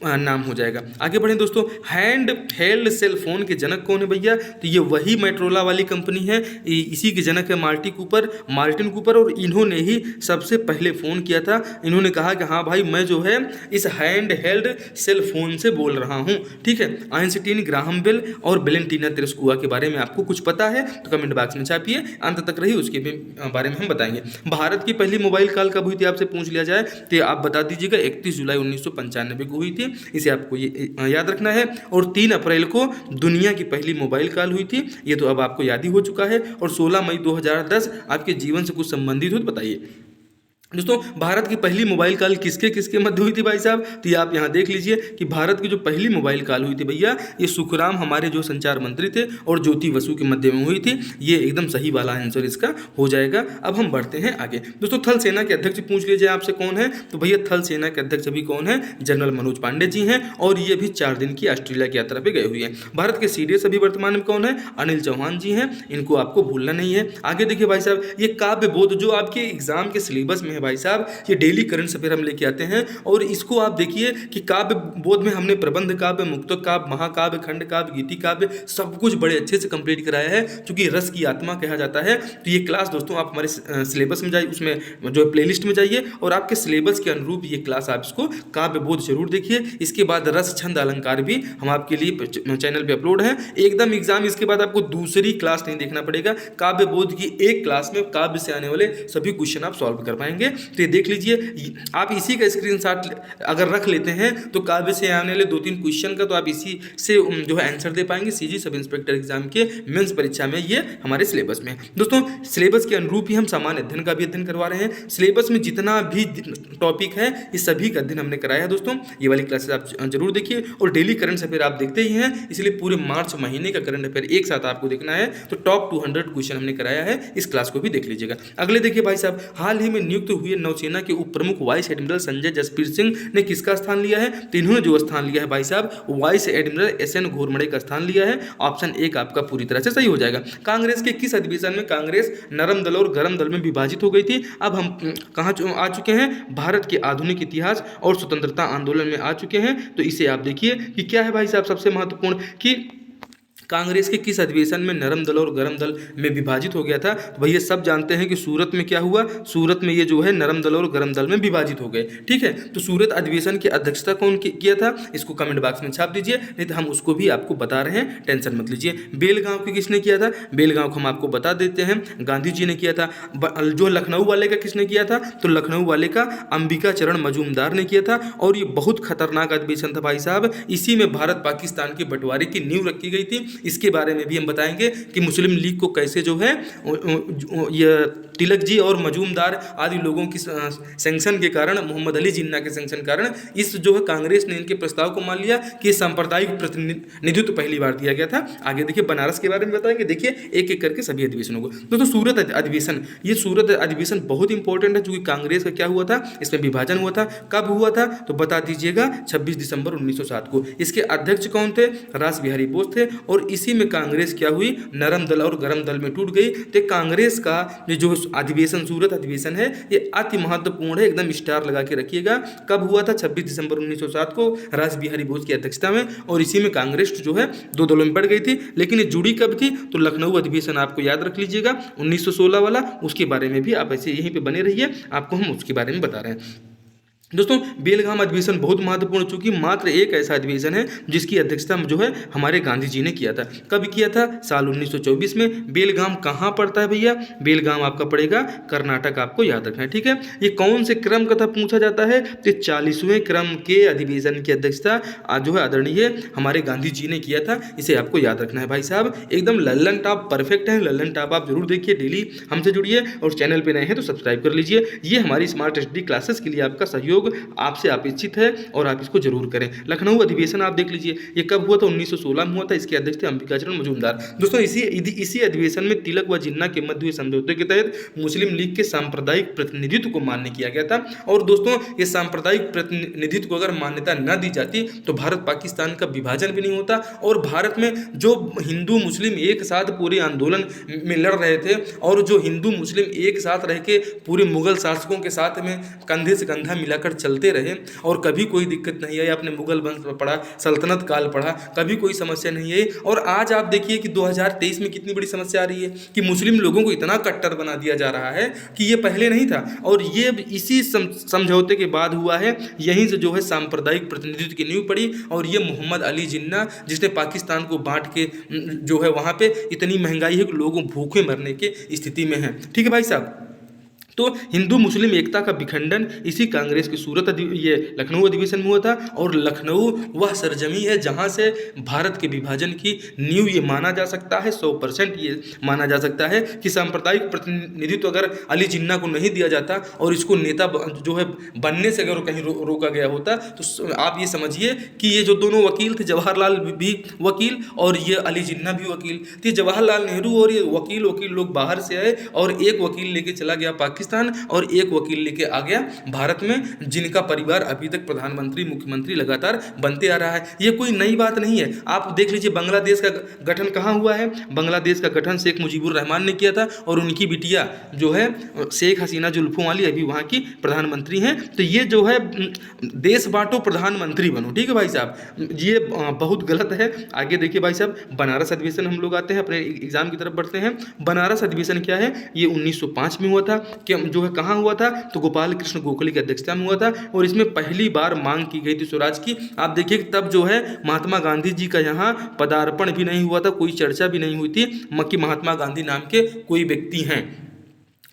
नाम हो जाएगा। आगे बढ़ें दोस्तों, हैंड हेल्ड सेल फोन के जनक कौन है भैया? तो ये वही मोटोरोला वाली कंपनी है, इसी के जनक है मार्टिन कूपर, और इन्होंने ही सबसे पहले फ़ोन किया था। इन्होंने कहा कि हाँ भाई मैं जो है इस हैंड हेल्ड सेल फोन से बोल रहा हूँ, ठीक है। आइंस्टीन, ग्राहम बेल और वेलेंटीना तेरेस्कुआ के बारे में आपको कुछ पता है तो कमेंट बॉक्स में छापिए, अंत तक रही उसके बारे में हम बताएंगे। भारत की पहली मोबाइल कॉल कब हुई थी आपसे पूछ लिया जाए तो आप बता दीजिएगा 31 जुलाई 1995 को हुई थी, इसे आपको ये याद रखना है। और 3 अप्रैल को दुनिया की पहली मोबाइल कॉल हुई थी, ये तो अब आपको याद ही हो चुका है। और 16 मई 2010 आपके जीवन से कुछ संबंधित हो तो बताइए दोस्तों, भारत की पहली मोबाइल कॉल किसके किसके मध्य हुई थी भाई साहब? तो ये आप यहाँ देख लीजिए कि भारत की जो पहली मोबाइल कॉल हुई थी भैया, ये सुखराम हमारे जो संचार मंत्री थे और ज्योति बसु के मध्य में हुई थी। ये एकदम सही वाला आंसर इसका हो जाएगा। अब हम बढ़ते हैं आगे दोस्तों, थल सेना के अध्यक्ष पूछ लीजिए आपसे कौन है? तो भैया थल सेना के अध्यक्ष अभी कौन है? जनरल मनोज पांडे जी हैं, और ये भी 4 दिन की ऑस्ट्रेलिया की यात्रा पर गए हुए हैं। भारत के सीडीएस अभी वर्तमान में कौन है? अनिल चौहान जी हैं, इनको आपको भूलना नहीं है। आगे देखिए भाई साहब, ये काव्य बोध जो आपके एग्जाम के सिलेबस में है भाई साहब, ये डेली करंट अफेयर हम लेके आते हैं, और इसको आप देखिए कि काव्य बोध में हमने प्रबंध काव्य, मुक्तक काव्य, महाकाव्य, खंड काव्य, गीति काव्य सब कुछ बड़े अच्छे से कंप्लीट कराया है, क्योंकि रस की आत्मा कहा जाता है। तो ये क्लास दोस्तों आप हमारे सिलेबस में जाइए, उसमें जो प्लेलिस्ट में जाइए और आपके सिलेबस के अनुरूप ये क्लास आप इसको काव्य बोध जरूर देखिए। इसके बाद रस, छंद, अलंकार भी हम आपके लिए चैनल पे अपलोड है। एकदम एग्जाम इसके बाद आपको दूसरी क्लास नहीं देखना पड़ेगा, काव्य बोध की एक क्लास में काव्य से आने वाले सभी क्वेश्चन आप सॉल्व कर पाएंगे। तो ये देख लीजिए, आप इसी का स्क्रीनशॉट अगर रख लेते हैं तो काव्य से आने वाले 2-3 क्वेश्चन का तो आप इसी से जो है आंसर दे पाएंगे सीजी सब इंस्पेक्टर एग्जाम के मेंस परीक्षा में। ये हमारे सिलेबस में दोस्तों, सिलेबस के अनुरूप ही हम सामान्य अध्ययन का भी अध्ययन करवा रहे हैं। सिलेबस में जितना भी टॉपिक है इस सभी का अध्ययन हमने कराया है दोस्तों। ये वाली क्लासेस आप जरूर देखिए, और डेली करंट अफेयर आप देखते ही हैं, इसलिए पूरे मार्च महीने का करंट अफेयर एक साथ आपको देखना है। तो टॉप 200 क्वेश्चन हमने कराया है, इस क्लास को भी देख लीजिएगा। अगले देखिए भाई साहब, हाल ही में नियुक्त हुए नौसेना के उप प्रमुख वाइस एडमिरल संजय जसप्रीत सिंह ने किसका स्थान लिया है? तो इन्होंने जो स्थान लिया है भाई साहब, वाइस एडमिरल एसएन घोरमड़े का स्थान लिया है। ऑप्शन 1 आपका पूरी तरह से सही हो जाएगा। कांग्रेस के किस अधिवेशन में कांग्रेस नरम दल और गरम दल में विभाजित हो गई थी? अब हम कहाँ आ चुके हैं? भारत के आधुनिक इतिहास और स्वतंत्रता आंदोलन में आ चुके हैं। तो इसे आप देखिए कि क्या है भाई साहब सबसे महत्वपूर्ण, कि कांग्रेस के किस अधिवेशन में नरम दल और गरम दल में विभाजित हो गया था? तो भैया सब जानते हैं कि सूरत में क्या हुआ, सूरत में ये जो है नरम दल और गरम दल में विभाजित हो गए, ठीक है। तो सूरत अधिवेशन की अध्यक्षता कौन किया था? इसको कमेंट बॉक्स में छाप दीजिए, नहीं तो हम उसको भी आपको बता रहे हैं, टेंशन मत लीजिए। बेलगांव की किसने किया था? बेलगांव को हम आपको बता देते हैं, गांधी जी ने किया था। जो लखनऊ वाले का किसने किया था? तो लखनऊ वाले का अंबिका चरण मजूमदार ने किया था, और ये बहुत खतरनाक अधिवेशन था भाई साहब। इसी में भारत पाकिस्तान के बंटवारे की नींव रखी गई थी। इसके बारे में भी हम बताएंगे कि मुस्लिम लीग को कैसे जो है ये तिलक जी और मजूमदार आदि लोगों की सैंक्शन के कारण, मोहम्मद अली जिन्ना के सैंक्शन के कारण इस जो है कांग्रेस ने इनके प्रस्ताव को मान लिया कि सांप्रदायिक प्रतिनिधित्व पहली बार दिया गया था। आगे देखिए बनारस के बारे में बताएंगे, देखिए एक एक करके सभी अधिवेशनों को। दोस्तों सूरत अधिवेशन, ये सूरत अधिवेशन बहुत इंपॉर्टेंट है, क्योंकि कांग्रेस का क्या हुआ था, इसमें विभाजन हुआ था। कब हुआ था तो बता दीजिएगा, 26 दिसंबर 1907 को। इसके अध्यक्ष कौन थे? रास बिहारी बोस थे, और इसी में कांग्रेस क्या हुई, नरम दल और गरम दल में टूट गई। तो कांग्रेस का जो अधिवेशन सूरत अधिवेशन है ये अति महत्वपूर्ण है, एकदम स्टार लगा के रखिएगा। कब हुआ था? 26 दिसंबर 1907 को रास बिहारी बोस की अध्यक्षता में, और इसी में कांग्रेस जो है 2 दलों में बढ़ गई थी। लेकिन ये जुड़ी कब थी? तो लखनऊ अधिवेशन आपको याद रख लीजिएगा 1916 वाला, उसके बारे में भी आप ऐसे यहीं पे बने रहिए, आपको हम उसके बारे में बता रहे हैं। दोस्तों बेलगाम अधिवेशन बहुत महत्वपूर्ण, चूंकि मात्र एक ऐसा अधिवेशन है जिसकी अध्यक्षता जो है हमारे गांधी जी ने किया था। कब किया था? साल 1924 में। बेलगाम कहाँ पड़ता है भैया? बेलगाम आपका पड़ेगा कर्नाटक, आपको याद रखना है, ठीक है। ये कौन से क्रम का था पूछा जाता है? तो 40वें क्रम के अधिवेशन की अध्यक्षता जो है आदरणीय हमारे गांधी जी ने किया था। इसे आपको याद रखना है भाई साहब, एकदम लल्लन टॉप परफेक्ट है। लल्लन टॉप आप जरूर देखिए, डेली हमसे जुड़िए, और चैनल पर नए हैं तो सब्सक्राइब कर लीजिए। ये हमारी स्मार्ट स्टडी क्लासेस के लिए आपका सहयोग आपसे अपेक्षित है, और आप इसको जरूर करें। लखनऊ अधिवेशन आप देख लीजिए, ये कब हुआ था? 1916 में हुआ था। इसके अध्यक्ष थे अंबिका चरण मजूमदार। दोस्तों इसी अधिवेशन में तिलक व जिन्ना के मध्य हुए समझौते के तहत मुस्लिम लीग के सांप्रदायिक प्रतिनिधित्व को मान्य किया गया था। और दोस्तों ये सांप्रदायिक प्रतिनिधित्व को अगर मान्यता न दी जाती तो भारत पाकिस्तान का विभाजन भी नहीं होता, और भारत में जो हिंदू मुस्लिम एक साथ पूरे आंदोलन में लड़ रहे थे, और जो हिंदू मुस्लिम एक साथ रह के पूरे मुगल शासकों के साथ में कंधे से कंधा मिलाकर मेथड चलते रहे और कभी कोई दिक्कत नहीं आई। आपने मुगल वंश पढ़ा, सल्तनत काल पढ़ा, कभी कोई समस्या नहीं आई। और आज आप देखिए कि 2023 में कितनी बड़ी समस्या आ रही है कि मुस्लिम लोगों को इतना कट्टर बना दिया जा रहा है कि ये पहले नहीं था। और ये इसी समझौते के बाद हुआ है, यहीं से जो है सांप्रदायिक प्रतिनिधित्व की नींव पड़ी। और ये मोहम्मद अली जिन्ना जिसने पाकिस्तान को बांट के जो है वहाँ पे इतनी महंगाई है कि लोगों भूखे मरने की स्थिति में है। ठीक है भाई साहब, तो हिंदू मुस्लिम एकता का विखंडन इसी कांग्रेस की ये लखनऊ अधिवेशन में हुआ था। और लखनऊ वह सरजमी है जहां से भारत के विभाजन की नींव ये माना जा सकता है, 100% ये माना जा सकता है कि सांप्रदायिक प्रतिनिधित्व अगर अली जिन्ना को नहीं दिया जाता और इसको नेता जो है बनने से अगर कहीं रोका गया होता, तो आप ये समझिए कि ये जो दोनों वकील थे, जवाहरलाल भी वकील और ये अली जिन्ना भी वकील थे। जवाहरलाल नेहरू और ये वकील लोग बाहर से आए और एक वकील लेके चला गया पाकिस्तान और एक वकील लेके आ गया भारत में, जिनका परिवार अभी तक प्रधानमंत्री मुख्यमंत्री लगातार बनते आ रहा है। ये कोई नई बात नहीं है। आप देख लीजिए बांग्लादेश का गठन कहाँ हुआ है। बांग्लादेश का गठन शेख मुजीबुर रहमान ने किया था और उनकी बिटिया जो है शेख हसीना जुल्फों वाली अभी वहाँ की प्रधानमंत्री हैं। तो ये जो है देश बांटो प्रधानमंत्री बनो। ठीक है भाई साहब, ये बहुत गलत है। आगे देखिए भाई साहब, बनारस अधिवेशन हम लोग आते हैं, अपने एग्जाम की तरफ बढ़ते हैं। बनारस अधिवेशन क्या है, ये 1905 में हुआ था। जो है कहाँ हुआ था, तो गोपाल कृष्ण गोखले की अध्यक्षता में हुआ था और इसमें पहली बार मांग की गई थी स्वराज की। आप देखिए कि तब जो है महात्मा गांधी जी का यहाँ पदार्पण भी नहीं हुआ था, कोई चर्चा भी नहीं हुई थी कि महात्मा गांधी नाम के कोई व्यक्ति हैं।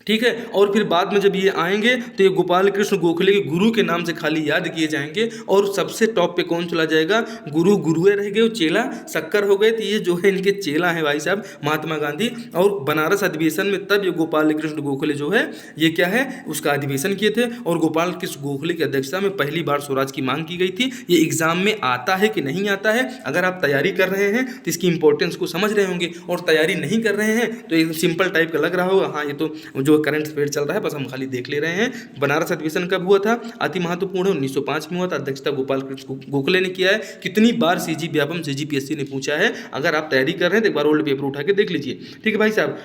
ठीक है, और फिर बाद में जब ये आएंगे तो ये गोपाल कृष्ण गोखले के गुरु के नाम से खाली याद किए जाएंगे। और सबसे टॉप पे कौन चला जाएगा, गुरु गुरुए रह गए, चेला शक्कर हो गए। तो ये जो है इनके चेला है भाई साहब महात्मा गांधी। और बनारस अधिवेशन में तब ये गोपाल कृष्ण गोखले जो है ये क्या है उसका अधिवेशन किए थे और गोपाल कृष्ण गोखले की अध्यक्षता में पहली बार स्वराज की मांग की गई थी। ये एग्जाम में आता है कि नहीं आता है, अगर आप तैयारी कर रहे हैं तो इसकी इंपॉर्टेंस को समझ रहे होंगे, और तैयारी नहीं कर रहे हैं तो एक सिंपल टाइप का लग रहा होगा, हाँ ये तो जो करंट अफेयर चल रहा है, बस हम खाली देख ले रहे हैं। बनारस अधिवेशन कब हुआ था, अति महत्वपूर्ण है, 1905 में हुआ था। अध्यक्षता गोपाल कृष्ण गोखले ने किया है। कितनी बार सीजी व्यापम सीजीपीएससी ने पूछा है, अगर आप तैयारी कर रहे हैं तो एक बार ओल्ड पेपर उठा के देख लीजिए। ठीक है भाई साहब,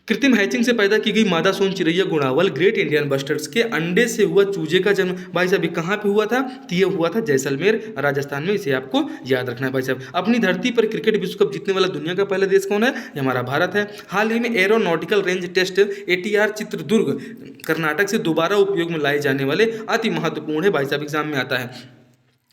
कृत्रिम हैचिंग से पैदा की गई मादा सोन चिरैया गुणावल ग्रेट इंडियन बस्टर्ड्स के अंडे से हुआ चूजे का जन्म भाई साहब कहाँ पे हुआ था, तो ये हुआ था जैसलमेर राजस्थान में। इसे आपको याद रखना है भाई साहब। अपनी धरती पर क्रिकेट विश्व कप जीतने वाला दुनिया का पहला देश कौन है, ये हमारा भारत है। हाल ही में aeronautical range test ATR Chitradurga Karnataka से दोबारा उपयोग में लाए जाने वाले अति महत्वपूर्ण है भाई साहब, एग्जाम में आता है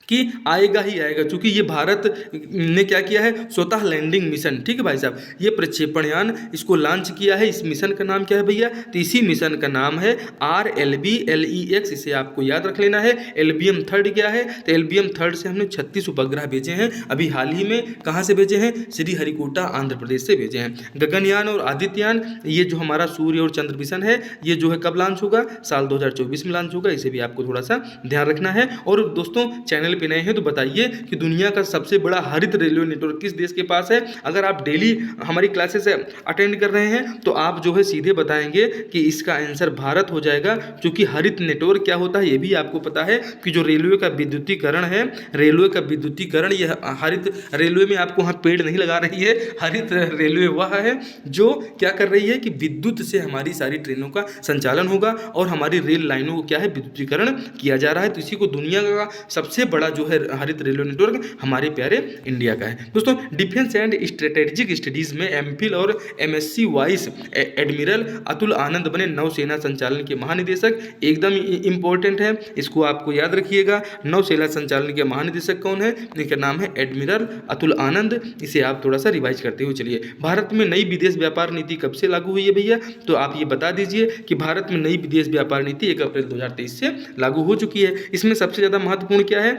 कि आएगा ही आएगा, क्योंकि ये भारत ने क्या किया है, स्वतः लैंडिंग मिशन। ठीक है भाई साहब, ये प्रक्षेपण यान इसको लॉन्च किया है। इस मिशन का नाम क्या है भैया, तो इसी मिशन का नाम है RLB-LEX, इसे आपको याद रख लेना है। LBM 3 क्या है, तो LBM 3 से हमने 36 उपग्रह भेजे हैं। अभी हाल ही में कहाँ से भेजे हैं, श्रीहरिकोटा आंध्र प्रदेश से भेजे हैं। गगनयान और आदित्ययान, ये जो हमारा सूर्य और चंद्र मिशन है, ये जो है कब लॉन्च होगा, साल 2024 में लॉन्च होगा। इसे भी आपको थोड़ा सा ध्यान रखना है। और दोस्तों चैनल पे नए हैं तो बताइए कि दुनिया का सबसे बड़ा हरित रेलवे नेटवर्क किस देश के पास है। अगर आप डेली हमारी क्लासेस अटेंड कर रहे हैं तो आप जो है सीधे बताएंगे कि इसका आंसर भारत हो जाएगा, क्योंकि हरित नेटवर्क क्या होता है ये भी आपको पता है कि जो रेलवे का विद्युतीकरण है, रेलवे का विद्युतीकरण, यह हरित रेलवे में आपको वहाँ पेड़ नहीं लगा रही है। हरित रेलवे वह है जो क्या कर रही है कि विद्युत से हमारी सारी ट्रेनों का संचालन होगा और हमारी रेल लाइनों को क्या है, विद्युतीकरण किया जा रहा है। तो इसी को दुनिया का सबसे बड़ा जो है हरित रेलवे नेटवर्क हमारे प्यारे इंडिया का है। दोस्तों डिफेंस एंड स्ट्रेटेजिक स्टडीज में MPhil और MSc वाइस एडमिरल अतुल आनंद बने नौसेना संचालन के महानिदेशक। एकदम इंपॉर्टेंट है, इसको आपको याद रखिएगा। नौसेना संचालन के महानिदेशक कौन है, इनका नाम है एडमिरल अतुल आनंद। इसे आप थोड़ा सा रिवाइज करते हुए चलिए। भारत में नई विदेश व्यापार नीति कब से लागू हुई है भैया, तो आप ये बता दीजिए कि भारत में नई विदेश व्यापार नीति 1 अप्रैल 2023 से लागू हो चुकी है। इसमें सबसे ज़्यादा महत्वपूर्ण क्या है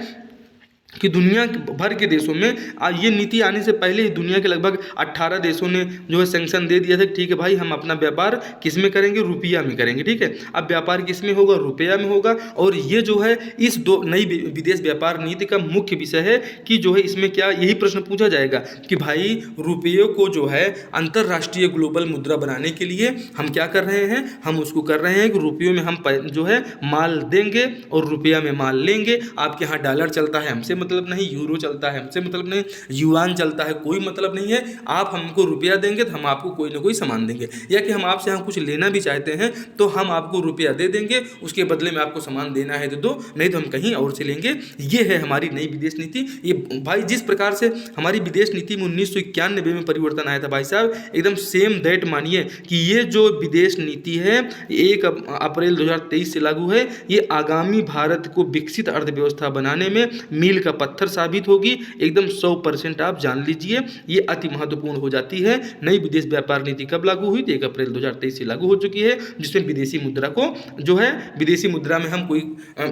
कि दुनिया भर के देशों में ये नीति आने से पहले ही दुनिया के लगभग 18 देशों ने जो है सैंक्शन दे दिया था। ठीक है भाई, हम अपना व्यापार किस में करेंगे, रुपया में करेंगे। ठीक है, अब व्यापार किस में होगा, रुपया में होगा। और ये जो है इस नई विदेश व्यापार नीति का मुख्य विषय है कि जो है इसमें क्या यही प्रश्न पूछा जाएगा कि भाई रुपये को जो है अंतर्राष्ट्रीय ग्लोबल मुद्रा बनाने के लिए हम क्या कर रहे हैं, हम उसको कर रहे हैं कि रुपयों में हम जो है माल देंगे और रुपया में माल लेंगे। आपके यहाँ डॉलर चलता है, हमसे हमसे मतलब नहीं यूरो चलता है, हमसे मतलब नहीं युआन चलता है, कोई मतलब नहीं है। आप हमको रुपया देंगे तो हम आपको कोई ना कोई सामान देंगे, या कि हम आपसे कुछ लेना भी चाहते हैं तो हम आपको रुपया दे देंगे, उसके बदले में आपको सामान देना है तो दो, नहीं तो हम कहीं और से लेंगे। ये है हमारी नई विदेश नीति। ये भाई जिस प्रकार से हमारी विदेश नीति में 1991 में परिवर्तन आया था भाई साहब, एकदम सेम दैट मानिए कि ये जो विदेश नीति है 1 अप्रैल 2023 से लागू है। ये आगामी भारत को विकसित अर्थव्यवस्था बनाने में मील का पत्थर साबित होगी, एकदम 100% आप जान लीजिए। ये अति महत्वपूर्ण हो जाती है। नई विदेश व्यापार नीति कब लागू हुई? 1 अप्रैल 2023 से लागू हो चुकी है, जिसमें विदेशी मुद्रा को जो है, विदेशी मुद्रा में हम कोई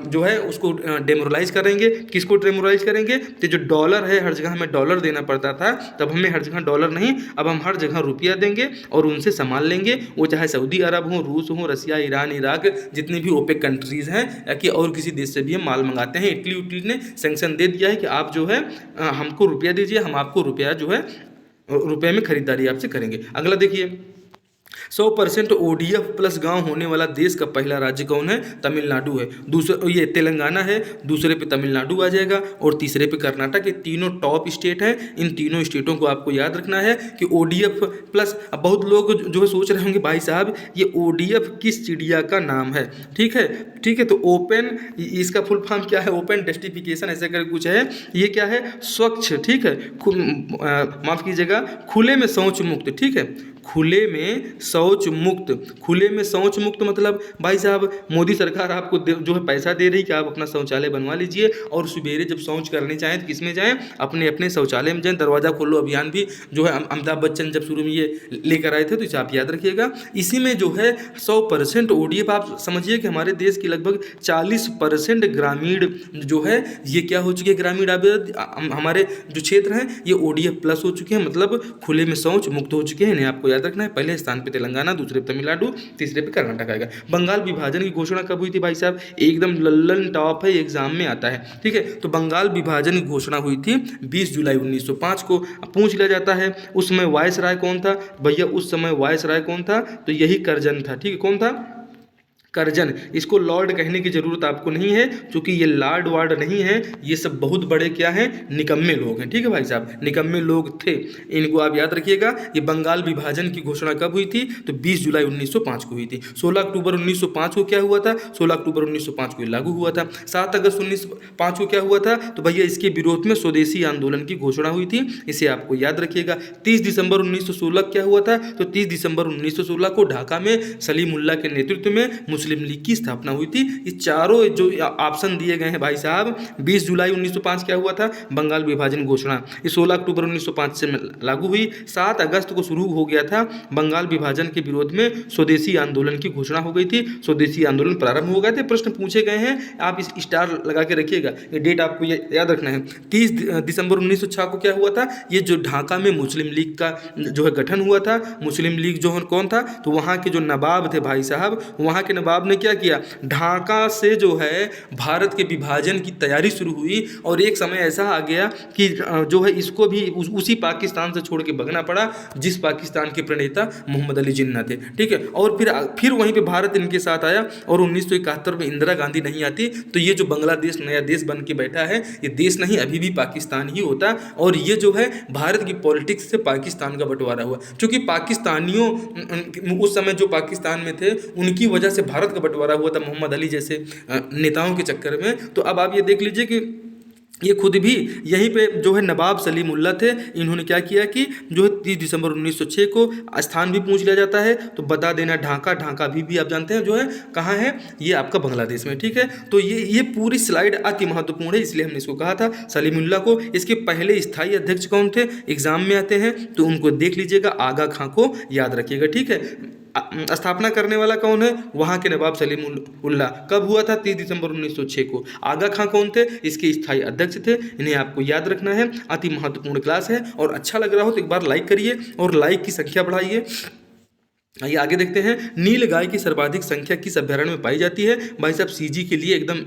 जो है उसको डेमोरलाइज करेंगे। किसको डेमोरलाइज करेंगे? तो जो डॉलर है, हर जगह हमें डॉलर देना पड़ता था, तब हमें हर जगह डॉलर नहीं, अब हम हर जगह रुपया देंगे और उनसे सामान लेंगे। वो चाहे सऊदी अरब हो, रूस हो, रसिया, ईरान, इराक, जितनी भी ओपेक कंट्रीज़ हैं या कि और किसी देश से भी हम माल मंगाते हैं। इटली ने सैंक्शन दे दिया है कि आप जो है हमको रुपया दीजिए, हम आपको रुपया जो है रुपये में खरीदारी आपसे करेंगे। अगला देखिए, 100% ODF प्लस गांव होने वाला देश का पहला राज्य कौन है? तमिलनाडु है। दूसरा ये तेलंगाना है, दूसरे पे तमिलनाडु आ जाएगा और तीसरे पे कर्नाटक। ये तीनों टॉप स्टेट हैं। इन तीनों स्टेटों को आपको याद रखना है कि ODF प्लस। अब बहुत लोग जो है सोच रहे होंगे भाई साहब ये ODF किस चिड़िया का नाम है? ठीक है, ठीक है, तो ओपन, इसका फुल फॉर्म क्या है? ओपन डेस्टिफिकेशन ऐसा कर कुछ है। ये क्या है? स्वच्छ, ठीक है, माफ़ कीजिएगा, खुले में शौच मुक्त। ठीक है, खुले में शौच मुक्त। खुले में शौच मुक्त मतलब भाई साहब मोदी सरकार आपको जो है पैसा दे रही कि आप अपना शौचालय बनवा लीजिए, और सवेरे जब शौच करने जाएँ तो किस में जाएँ? अपने अपने शौचालय में जाएँ। दरवाज़ा खोलो अभियान भी जो है अमिताभ बच्चन जब शुरू में ये लेकर आए थे, तो इसे आप याद रखिएगा। इसी में जो है 100% ODF, आप समझिए कि हमारे देश की लगभग 40% ग्रामीण जो है ये क्या हो चुकी है? ग्रामीण आबादी, हमारे जो क्षेत्र हैं ये ODF प्लस हो चुके हैं, मतलब खुले में शौच मुक्त हो चुके हैं। इन्हें आपको याद रखना है। पहले स्थान पे तेलंगाना, दूसरे पे तमिलनाडु, तीसरे पे कर्नाटक आएगा। बंगाल विभाजन की घोषणा कब हुई थी भाई साहब? एकदम लल्लन टॉप है, एग्जाम में आता है। ठीक है, तो बंगाल विभाजन की घोषणा हुई थी 20 जुलाई 1905 को। पूछ लिया जाता है उस समय वायस राय कौन था? भैया उस समय वायस राय कौन था? तो यही करजन था। ठीक है, कौन था? करजन। इसको लॉर्ड कहने की ज़रूरत आपको नहीं है, क्योंकि ये लॉर्ड वार्ड नहीं है, ये सब बहुत बड़े क्या हैं? निकम्मे लोग हैं। ठीक है भाई साहब, निकम्मे लोग थे, इनको आप याद रखिएगा। ये बंगाल विभाजन की घोषणा कब हुई थी? तो 20 जुलाई 1905 को हुई थी। 16 अक्टूबर 1905 को क्या हुआ था? 16 अक्टूबर 1905 को लागू हुआ था। 7 अगस्त 1905 को क्या हुआ था? तो भैया इसके विरोध में स्वदेशी आंदोलन की घोषणा हुई थी, इसे आपको याद रखिएगा। 30 दिसंबर 1916 क्या हुआ था? तो 30 दिसंबर 1916 को ढाका में सलीमुल्लाह के नेतृत्व में मुस्लिम लीग की स्थापना हुई थी। ये चारों जो ऑप्शन दिए गए हैं भाई साहब, 20 जुलाई 1905 क्या हुआ था? बंगाल विभाजन घोषणा। ये 16 अक्टूबर 1905 से लागू हुई। 7 अगस्त को शुरू हो गया था बंगाल विभाजन के विरोध में स्वदेशी आंदोलन की घोषणा हो गई थी। स्वदेशी आंदोलन प्रारंभ हो गए थे। प्रश्न पूछे गए हैं, आप इस स्टार लगा के रखिएगा, ये डेट आपको याद रखना है। 30 दिसंबर 1906 को क्या हुआ था? ये जो ढाका में मुस्लिम लीग का जो है गठन हुआ था। मुस्लिम लीग जो है कौन था? तो वहाँ के जो नवाब थे भाई साहब, वहाँ के नवाब ने क्या किया? ढाका से जो है भारत के विभाजन की तैयारी शुरू हुई, और एक समय ऐसा आ गया कि जो है इसको भी उसी पाकिस्तान से छोड़ के भगना पड़ा जिस पाकिस्तान के प्रणेता मोहम्मद अली जिन्ना थे। ठीक है, और फिर वहीं पे भारत इनके साथ आया, और 1971 में इंदिरा गांधी नहीं आती तो ये जो बांग्लादेश नया देश बन के बैठा है, ये देश नहीं अभी भी पाकिस्तान ही होता। और ये जो है भारत की पॉलिटिक्स से पाकिस्तान का बंटवारा हुआ, क्योंकि पाकिस्तानियों उस समय जो पाकिस्तान में थे उनकी वजह से भारत का बंटवारा हुआ था मोहम्मद अली जैसे नेताओं के चक्कर में। तो अब आप ये देख लीजिए कि ये खुद भी यहीं पे जो है नवाब सलीमुल्लाह थे, इन्होंने क्या किया कि जो है 30 दिसंबर 1906 को स्थान भी पूछ लिया जाता है तो बता देना ढाका। ढाका भी आप जानते हैं जो है कहाँ है, ये आपका बांग्लादेश में। ठीक है, तो ये पूरी स्लाइड अति महत्वपूर्ण है, इसलिए हमने इसको कहा था सलीमुल्लाह को। इसके पहले स्थायी अध्यक्ष कौन थे? एग्जाम में आते हैं तो उनको देख लीजिएगा, आगा खां को याद रखिएगा। ठीक है, स्थापना करने वाला कौन है? वहाँ के नवाब सलीमुल्लाह। कब हुआ था? 30 दिसंबर 1906 को। आगा खां कौन थे? इसके स्थायी अध्यक्ष थे। इन्हें आपको याद रखना है। अति महत्वपूर्ण क्लास है, और अच्छा लग रहा हो तो एक बार लाइक करिए और लाइक की संख्या बढ़ाइए। आइए आगे देखते हैं। नील गाय की सर्वाधिक संख्या किस अभ्यारण्य में पाई जाती है? भाई साहब CG के लिए एकदम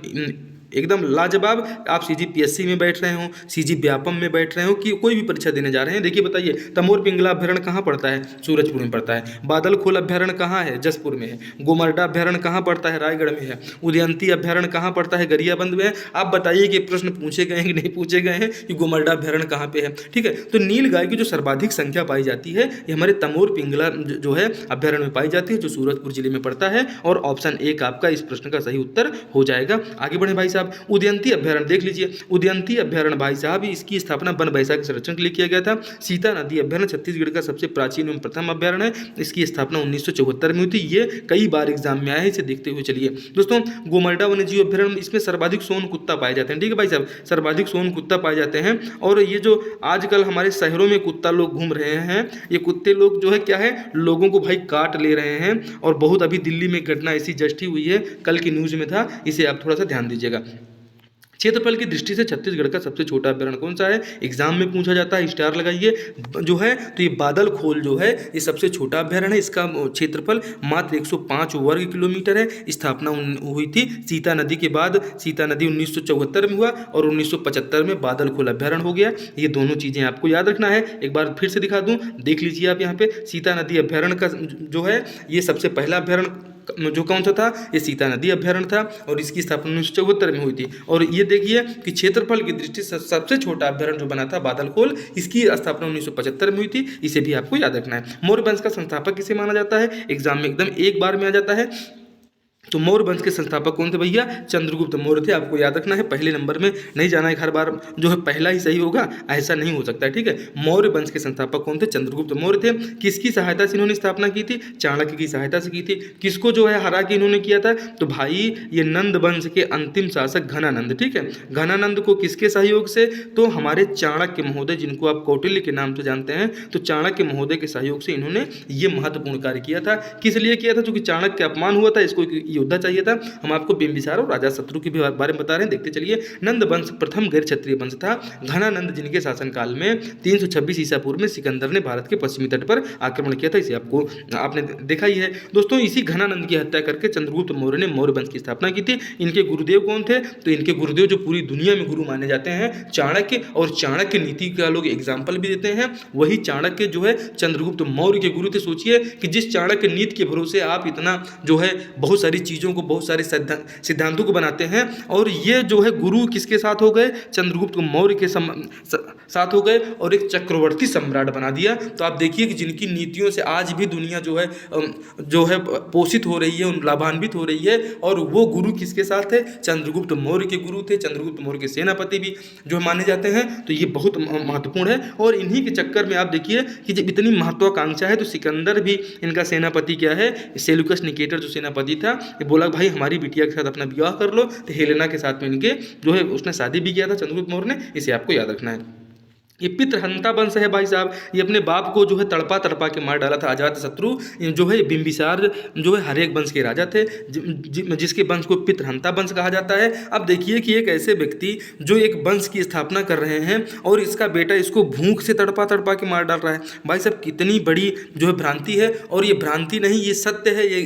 एकदम लाजवाब। आप CGPSC में बैठ रहे हो, CG व्यापम में बैठ रहे हो, कि कोई भी परीक्षा देने जा रहे हैं, देखिए बताइए तमोर पिंगला अभ्यारण्य कहाँ पड़ता है? सूरजपुर में पड़ता है। बादलखोल अभ्यारण्य कहाँ है? जसपुर में है। गोमर्डा अभ्यारण्य कहाँ पड़ता है? रायगढ़ में है। उदयंती अभ्यारण्य कहाँ पड़ता है? गरियाबंद में है। आप बताइए कि प्रश्न पूछे गए हैं कि नहीं पूछे गए हैं कि गोमर्डा अभ्यारण्य कहाँ पे है? ठीक है, तो नील गाय की जो सर्वाधिक संख्या पाई जाती है ये हमारे तमोर पिंगला जो है अभ्यारण्य में पाई जाती है, जो सूरजपुर जिले में पड़ता है। और ऑप्शन 1 आपका इस प्रश्न का सही उत्तर हो जाएगा। आगे बढ़े भाई साहब, उदयंती अभ्यारण्य देख लीजिए। उदयंती अभ्यारण्य भाई साहब इसकी स्थापना वन बैसाख संरक्षण के लिए किया गया था। सीता नदी अभ्यारण्य छत्तीसगढ़ का सबसे प्राचीन एवं प्रथम अभ्यारण्य है। इसकी स्थापना 1974 में हुई थी। ये कई बार एग्जाम में आया है, इसे देखते हुए चलिए दोस्तों। गोमर्डा वन्यजीव अभ्यारण्य, इसमें सर्वाधिक सोन कुत्ता पाए जाते हैं। ठीक है भाई साहब, सर्वाधिक सोन कुत्ता पाए जाते हैं। और ये जो आजकल हमारे शहरों में कुत्ता लोग घूम रहे हैं, ये कुत्ते लोग जो है क्या है, लोगों को भाई काट ले रहे हैं। और बहुत अभी दिल्ली में घटना ऐसी जस्ट ही हुई है, कल की न्यूज़ में था, इसे आप थोड़ा सा ध्यान दीजिएगा। क्षेत्रफल की दृष्टि से छत्तीसगढ़ का सबसे छोटा अभ्यारण्य कौन सा है? एग्जाम में पूछा जाता है, स्टार लगाइए जो है। तो ये बादलखोल जो है ये सबसे छोटा अभ्यारण्य है। इसका क्षेत्रफल मात्र 105 वर्ग किलोमीटर है। स्थापना हुई थी सीता नदी के बाद। सीता नदी 1974 में हुआ और 1975 में बादलखोल अभ्यारण्य हो गया। ये दोनों चीज़ें आपको याद रखना है। एक बार फिर से दिखा दूँ, देख लीजिए आप यहाँ पे। सीता नदी अभ्यारण्य का जो है ये सबसे पहला अभ्यारण्य जो कौन सा था? ये सीता नदी अभ्यारण्य था और इसकी स्थापना 1974 में हुई थी। और ये देखिए कि क्षेत्रफल की दृष्टि से सबसे छोटा अभ्यारण्य जो बना था बादलखोल, इसकी स्थापना 1975 में हुई थी। इसे भी आपको याद रखना है। मौर्य वंश का संस्थापक किसे माना जाता है? एग्जाम में एकदम एक बार में आ जाता है। तो मौर्य वंश के संस्थापक कौन थे भैया? चंद्रगुप्त मौर्य थे। आपको याद रखना है, पहले नंबर में नहीं जाना है हर बार जो है पहला ही सही होगा, ऐसा नहीं हो सकता है। ठीक है, मौर्य वंश के संस्थापक कौन थे? चंद्रगुप्त मौर्य थे। किसकी सहायता से इन्होंने स्थापना की थी? चाणक्य की सहायता से की थी। किसको जो है हरा के इन्होंने किया था? तो भाई ये नंद वंश के अंतिम शासक घनानंद। ठीक है, घनानंद को किसके सहयोग से? तो हमारे चाणक्य महोदय, जिनको आप कौटिल्य के नाम से जानते हैं, तो चाणक्य महोदय के सहयोग से इन्होंने ये महत्वपूर्ण कार्य किया था। किस लिए किया था? क्योंकि चाणक्य का अपमान हुआ था, इसको योद्धा चाहिए था। हम आपको बिंबिसार और राजा शत्रु के बारे में बता रहे हैं, देखते चलिए। नंद वंश प्रथम गैर क्षत्रिय वंश था। घनानंद जिनके शासनकाल में 326 ईसा पूर्व में सिकंदर ने भारत के पश्चिमी तट पर आक्रमण किया था। इसे आपने देखा ही है दोस्तों। इसी घनानंद की हत्या करके चंद्रगुप्त मौर्य ने मौर्य वंश की स्थापना की थी। इनके गुरुदेव कौन थे? तो इनके गुरुदेव जो पूरी दुनिया में गुरु माने जाते हैं, चाणक्य। और चाणक्य नीति का लोग एग्जाम्पल भी देते हैं, वही चाणक्य जो है चंद्रगुप्त मौर्य के गुरु थे। सोचिए कि जिस चाणक्य नीति के भरोसे आप इतना जो है बहुत सारी चीज़ों को, बहुत सारे सिद्धांतों को बनाते हैं, और ये जो है गुरु किसके साथ हो गए? चंद्रगुप्त मौर्य के साथ हो गए और एक चक्रवर्ती सम्राट बना दिया। तो आप देखिए कि जिनकी नीतियों से आज भी दुनिया जो है पोषित हो रही है, लाभान्वित हो रही है, और वो गुरु किसके साथ है? चंद्रगुप्त मौर्य के गुरु थे। चंद्रगुप्त मौर्य के सेनापति भी जो माने जाते हैं। तो ये बहुत महत्वपूर्ण है। और इन्हीं के चक्कर में आप देखिए कि जब इतनी महत्वाकांक्षा है, तो सिकंदर भी इनका सेनापति क्या है? सेल्यूकस निकेटर जो सेनापति था, ये बोला भाई हमारी बिटिया के साथ अपना विवाह कर लो। तो हेलेना के साथ में इनके जो है उसने शादी भी किया था चंद्रगुप्त मौर्य ने। इसे आपको याद रखना है। ये पितृहंता वंश है भाई साहब। ये अपने बाप को जो है तड़पा तड़पा के मार डाला था अजात शत्रु जो है। बिंबिसार जो है हर एक वंश के राजा थे, जिसके वंश को पितृहंता वंश कहा जाता है। अब देखिए कि एक ऐसे व्यक्ति जो एक वंश की स्थापना कर रहे हैं और इसका बेटा इसको भूख से तड़पा तड़पा के मार डाल रहा है। भाई साहब कितनी बड़ी जो है भ्रांति है। और ये भ्रांति नहीं, ये सत्य है। ये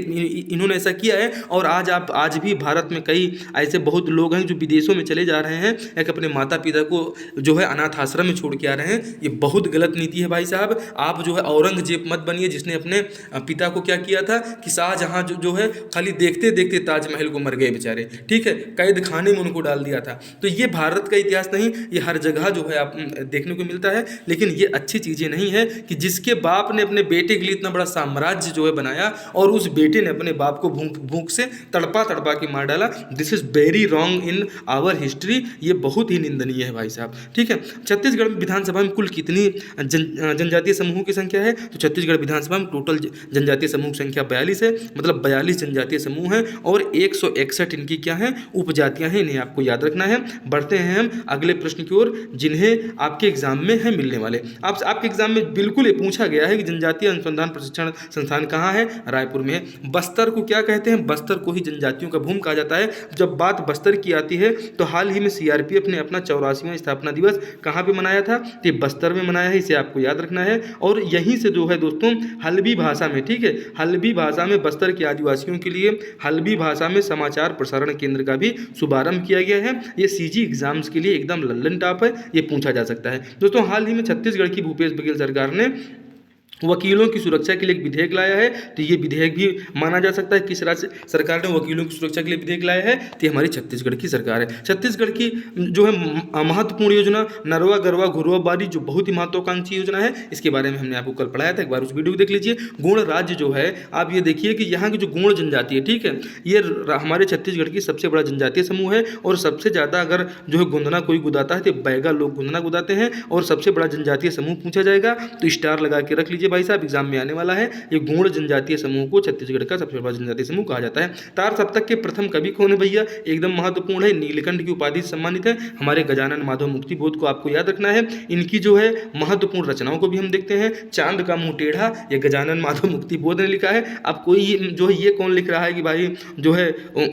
इन्होंने ऐसा किया है। और आज भी भारत में कई ऐसे बहुत लोग हैं जो विदेशों में चले जा रहे हैं, एक अपने माता पिता को जो है अनाथ आश्रम में छोड़ क्या रहे हैं। ये बहुत गलत नीति है भाई साहब। आप जो है औरंगजेब मत बनिए, जिसने अपने पिता को क्या किया था कि शाहजहां जो है खाली देखते देखते ताजमहल को मर गए बेचारे। ठीक है, कैद खाने में उनको डाल दिया था। तो ये भारत का इतिहास नहीं, ये हर जगह जो है आप देखने को मिलता है। लेकिन ये अच्छी चीज़ें नहीं है कि जिसके बाप ने अपने बेटे के लिए इतना बड़ा साम्राज्य जो है बनाया और उस बेटे ने अपने बाप को भूख से तड़पा तड़पा के मार डाला। This is very wrong in our history. ये बहुत ही निंदनीय है भाई साहब। ठीक है, छत्तीसगढ़ में विधानसभा में कुल कितनी जनजातीय समूहों की संख्या है? तो छत्तीसगढ़ विधानसभा में टोटल जनजातीय समूह की संख्या 42 है। मतलब 42 जनजातीय समूह हैं और 161 इनकी क्या है? उपजातियां हैं। इन्हें आपको याद रखना है। बढ़ते हैं हम अगले प्रश्न की ओर, जिन्हें आपके एग्जाम में है मिलने वाले। आपके एग्जाम में बिल्कुल ये पूछा गया है कि जनजातीय अनुसंधान प्रशिक्षण संस्थान कहाँ है? रायपुर में है। बस्तर को क्या कहते हैं? बस्तर को ही जनजातियों का भूमि कहा जाता है। जब बात बस्तर की आती है तो हाल ही में CRPF ने अपना 84वां स्थापना दिवस कहाँ पे मनाया था? तो ये बस्तर में मनाया है, इसे आपको याद रखना है। और यहीं से जो है दोस्तों हल्बी भाषा में, ठीक है, हल्बी भाषा में बस्तर के आदिवासियों के लिए हल्बी भाषा में समाचार प्रसारण केंद्र का भी शुभारंभ किया गया है। ये सीजी एग्जाम्स के लिए एकदम लल्लन टॉप है, ये पूछा जा सकता है। दोस्तों हाल ही में छत्तीसगढ़ की भूपेश बघेल सरकार ने वकीलों की सुरक्षा के लिए एक विधेयक लाया है, तो ये विधेयक भी माना जा सकता है किस राज्य सरकार ने वकीलों की सुरक्षा के लिए विधेयक लाया है, तो ये हमारी छत्तीसगढ़ की सरकार है। छत्तीसगढ़ की जो है महत्वपूर्ण योजना नरवा गरवा घुरवा बारी, जो बहुत ही महत्वाकांक्षी योजना है, इसके बारे में हमने आपको कल पढ़ाया था, एक बार उस वीडियो को देख लीजिए। गोंड राज्य जो है, आप ये देखिए कि यहाँ की जो गोंड जनजाति है, ठीक है, ये हमारे छत्तीसगढ़ की सबसे बड़ा जनजातीय समूह है। और सबसे ज़्यादा अगर जो है गुंदना कोई गुदाता है तो बैगा लोग गुंदना गुदाते हैं। और सबसे बड़ा जनजातीय समूह पूछा जाएगा तो स्टार लगा के रख लीजिए भाई साहब, एग्जाम में आने वाला है। ये गोंड जनजातीय समूह को छत्तीसगढ़ का सबसे बड़ा जनजातीय समूह कहा जाता है। तार सप्तक के प्रथम कवि कौन है भैया, एकदम महत्वपूर्ण है, नीलकंठ की उपाधि से सम्मानित है हमारे गजानन माधव मुक्तिबोध को आपको याद रखना है। इनकी जो है महत्वपूर्ण रचनाओं को भी हम देखते हैं। चांद का मुंह टेढ़ा, ये गजानन माधव मुक्तिबोध ने लिखा है। अब कोई जो है ये कौन लिख रहा है कि भाई जो है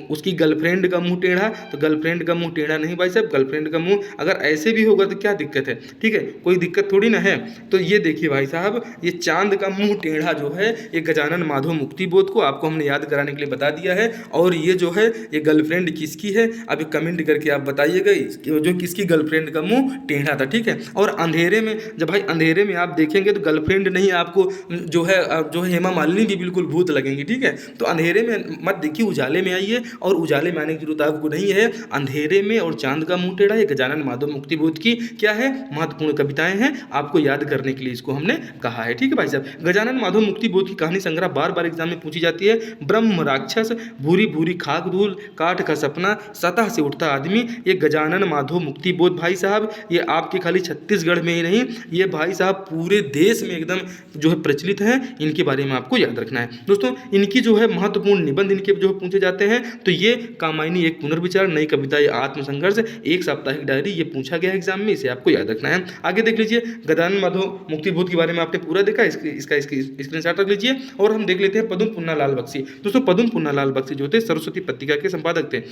उसकी गर्लफ्रेंड का मुंह टेढ़ा, तो गर्लफ्रेंड का मुंह टेढ़ा नहीं भाई साहब, गर्लफ्रेंड का मुंह अगर ऐसे भी होगा तो क्या दिक्कत है, ठीक है, कोई दिक्कत थोड़ी ना है। तो ये देखिए भाई साहब, ये चांद का मुंह टेढ़ा जो है ये गजानन माधव मुक्तिबोध को आपको हमने याद कराने के लिए बता दिया है। और ये जो है ये गर्लफ्रेंड किसकी है, अभी कमेंट करके आप बताइएगा जो किसकी गर्लफ्रेंड का मुंह टेढ़ा था, ठीक है। और अंधेरे में, जब भाई अंधेरे में आप देखेंगे तो गर्लफ्रेंड नहीं, आपको जो है हेमा मालिनी भी बिल्कुल भूत लगेंगी, ठीक है। तो अंधेरे में मत देखिए, उजाले में आइए, और उजाले में आने की जरूरत आपको नहीं है। अंधेरे में और चांद का मुंह टेढ़ा, ये गजानन माधव मुक्तिबोध की क्या है, महत्वपूर्ण कविताएं हैं, आपको याद करने के लिए इसको हमने कहा है, ठीक है भाई साहब। गजानन माधव मुक्तिबोध की कहानी संग्रह बार बार एग्जाम में पूछी जाती है। ब्रह्म राक्षस, भूरी भूरी खाक धूल, काठ का सपना, सतह से उठता आदमी, ये गजानन माधव मुक्तिबोध भाई साहब, ये आपके खाली छत्तीसगढ़ में ही नहीं, ये भाई साहब पूरे देश में एकदम जो है प्रचलित है। इनके बारे में आपको याद रखना है दोस्तों। इनकी जो है महत्वपूर्ण निबंध इनके जो है पूछे जाते हैं, तो ये कामायनी एक पुनर्विचार, नई कविता, ये आत्मसंघर्ष, एक साप्ताहिक डायरी, ये पूछा गया एग्जाम में, इसे आपको याद रखना है। आगे देख लीजिए, गजानन माधव मुक्तिबोध के बारे में आपने पूरा देखा, इसका स्क्रीनशॉट रख लीजिए। और हम देख लेते हैं पदम पुन्नालाल बख्शी। दोस्तों पदम पुन्नालाल बख्शी जो थे सरस्वती पत्रिका के संपादक थे।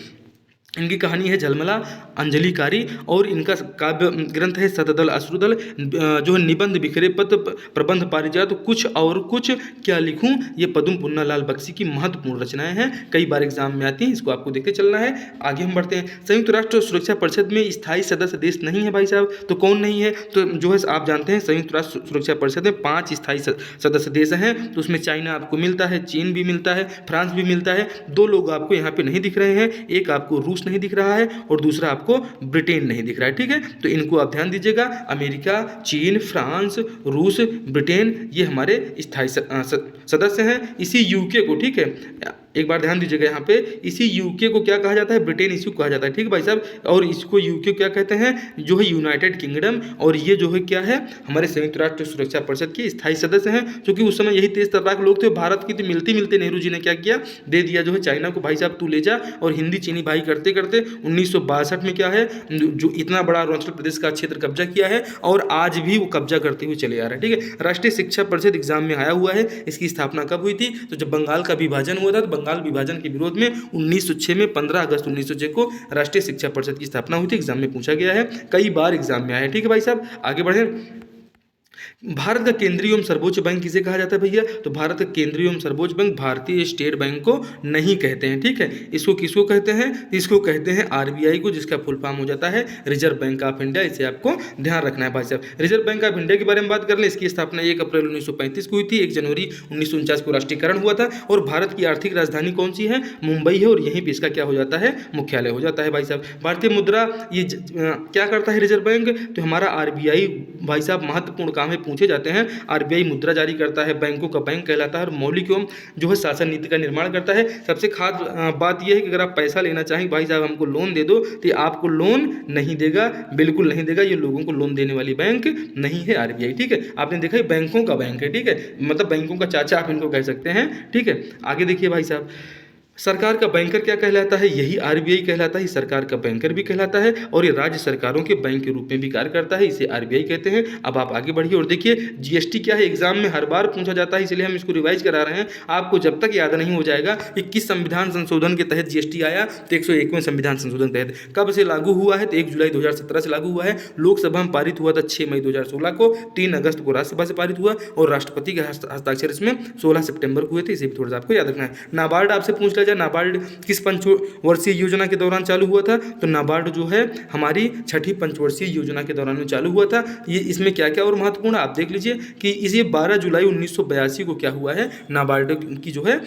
इनकी कहानी है झलमला अंजलिकारी, और इनका काव्य ग्रंथ है शतदल अश्रुदल, जो है निबंध बिखरे पद, प्रबंध पारिजात, कुछ और कुछ क्या लिखूं, ये पदम पुन्नालाल बख्शी की महत्वपूर्ण रचनाएं हैं, कई बार एग्जाम में आती हैं, इसको आपको देखते चलना है। आगे हम बढ़ते हैं। संयुक्त राष्ट्र सुरक्षा परिषद में स्थायी सदस्य देश नहीं है भाई साहब, तो कौन नहीं है, तो जो है आप जानते हैं संयुक्त राष्ट्र सुरक्षा परिषद में 5 स्थायी सदस्य देश हैं। तो उसमें चाइना आपको मिलता है, चीन भी मिलता है, फ्रांस भी मिलता है। 2 लोग आपको यहाँ पे नहीं दिख रहे हैं, एक आपको रूस नहीं दिख रहा है और दूसरा आपको ब्रिटेन नहीं दिख रहा है, ठीक है। तो इनको आप ध्यान दीजिएगा, अमेरिका, चीन, फ्रांस, रूस, ब्रिटेन, ये हमारे स्थायी सदस्य हैं। इसी यूके को, ठीक है, एक बार ध्यान दीजिएगा यहाँ पे, इसी यूके को क्या कहा जाता है, ब्रिटेन इसको कहा जाता है, ठीक है भाई साहब। और इसको यूके क्या कहते हैं, जो है यूनाइटेड किंगडम। और ये जो है क्या है, हमारे संयुक्त राष्ट्र सुरक्षा परिषद के स्थायी सदस्य हैं। क्योंकि उस समय यही तेज तर्राक लोग थे भारत की, तो मिलते मिलते नेहरू जी ने क्या किया, दे दिया जो है चाइना को, भाई साहब तू ले जा। और हिंदी चीनी भाई करते करते 1962 में क्या है, जो इतना बड़ा अरुणाचल प्रदेश का क्षेत्र कब्जा किया है, और आज भी वो कब्जा करते हुए चले आ रहे हैं, ठीक है। राष्ट्रीय शिक्षा परिषद एग्जाम में आया हुआ है, इसकी स्थापना कब हुई थी, तो जब बंगाल का विभाजन हुआ था, तो बंगाल विभाजन के विरोध में 1906 में 15 अगस्त 1906 को राष्ट्रीय शिक्षा परिषद की स्थापना हुई थी। एग्जाम में पूछा गया है, कई बार एग्जाम में आया है, ठीक है भाई साहब। आगे बढ़े। भारत का केंद्रीय एवं सर्वोच्च बैंक किसे कहा जाता है भैया, तो भारत का केंद्रीय एवं सर्वोच्च बैंक भारतीय स्टेट बैंक को नहीं कहते हैं, ठीक है। इसको किसको कहते हैं, इसको कहते हैं आरबीआई को, जिसका फुल फॉर्म हो जाता है रिजर्व बैंक ऑफ इंडिया। इसे आपको ध्यान रखना है भाई साहब। रिजर्व बैंक ऑफ इंडिया के बारे में बात कर लें, इसकी स्थापना 1 अप्रैल 1935 को हुई थी, 1 जनवरी 1949 को राष्ट्रीयकरण हुआ था। और भारत की आर्थिक राजधानी कौन सी है, मुंबई है, और यहीं पर इसका क्या हो जाता है, मुख्यालय हो जाता है भाई साहब। भारतीय मुद्रा ये क्या करता है रिजर्व बैंक, तो हमारा आरबीआई भाई साहब महत्वपूर्ण काम है, पूछे जाते हैं। आरबीआई मुद्रा जारी करता है, बैंकों का बैंक कहलाता है, और मौलिक एवं जो है शासन नीति का निर्माण करता है। सबसे खास बात यह है कि अगर आप पैसा लेना चाहें, भाई साहब हमको लोन दे दो, तो आपको लोन नहीं देगा, बिल्कुल नहीं देगा। ये लोगों को लोन देने वाली बैंक नहीं है आरबीआई, ठीक है। आपने देखा है बैंकों का बैंक है, ठीक है, मतलब बैंकों का चाचा आप इनको कह सकते हैं, ठीक है। आगे देखिए भाई साहब, सरकार का बैंकर क्या कहलाता है? यही आरबीआई कहलाता है। ये सरकार का बैंकर भी कहलाता है और ये राज्य सरकारों के बैंक के रूप में भी कार्य करता है। इसे आरबीआई कहते हैं। अब आप आगे बढ़िए और देखिए जीएसटी क्या है, एग्जाम में हर बार पूछा जाता है, इसलिए हम इसको रिवाइज करा रहे हैं। आपको जब तक याद नहीं हो जाएगा कि किस संविधान संशोधन के तहत जीएसटी आया, तो 101वें संविधान संशोधन के तहत कब से लागू हुआ है, तो 1 जुलाई 2017 से लागू हुआ है। लोकसभा में पारित हुआ था 6 मई 2016 को, 3 अगस्त को राज्यसभा से पारित हुआ और राष्ट्रपति के हस्ताक्षर इसमें 16 सितंबर को हुए थे। इसे भी थोड़ा सा आपको याद रखना है। नाबार्ड आपसे पूछ लिया जाए, नाबार्ड किस पंचवर्षीय योजना के दौरान चालू हुआ था, तो नाबार्ड जो है हमारी छठी पंचवर्षीय योजना के दौरान में चालू हुआ था। ये इसमें क्या क्या और महत्वपूर्ण आप देख लीजिए कि इसे 12 जुलाई 1982 को क्या हुआ है, नाबार्ड की जो है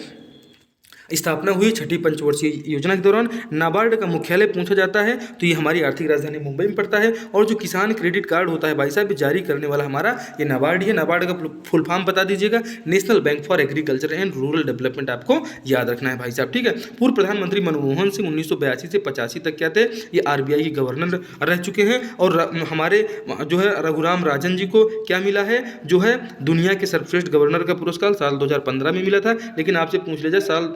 स्थापना हुई छठी पंचवर्षीय योजना के दौरान। नाबार्ड का मुख्यालय पूछा जाता है तो ये हमारी आर्थिक राजधानी मुंबई में पड़ता है। और जो किसान क्रेडिट कार्ड होता है भाई साहब, जारी करने वाला हमारा ये नाबार्ड ही है। नाबार्ड का फुल फॉर्म बता दीजिएगा, national bank for agriculture and rural development, आपको याद रखना है भाई साहब, ठीक है। पूर्व प्रधानमंत्री मनमोहन सिंह 1982 से 85 तक क्या थे, ये आरबीआई के गवर्नर रह चुके हैं। और हमारे जो है रघुराम राजन जी को क्या मिला है, जो है दुनिया के सर्वश्रेष्ठ गवर्नर का पुरस्कार साल 2015 में मिला था। लेकिन आपसे पूछ लिया जाए साल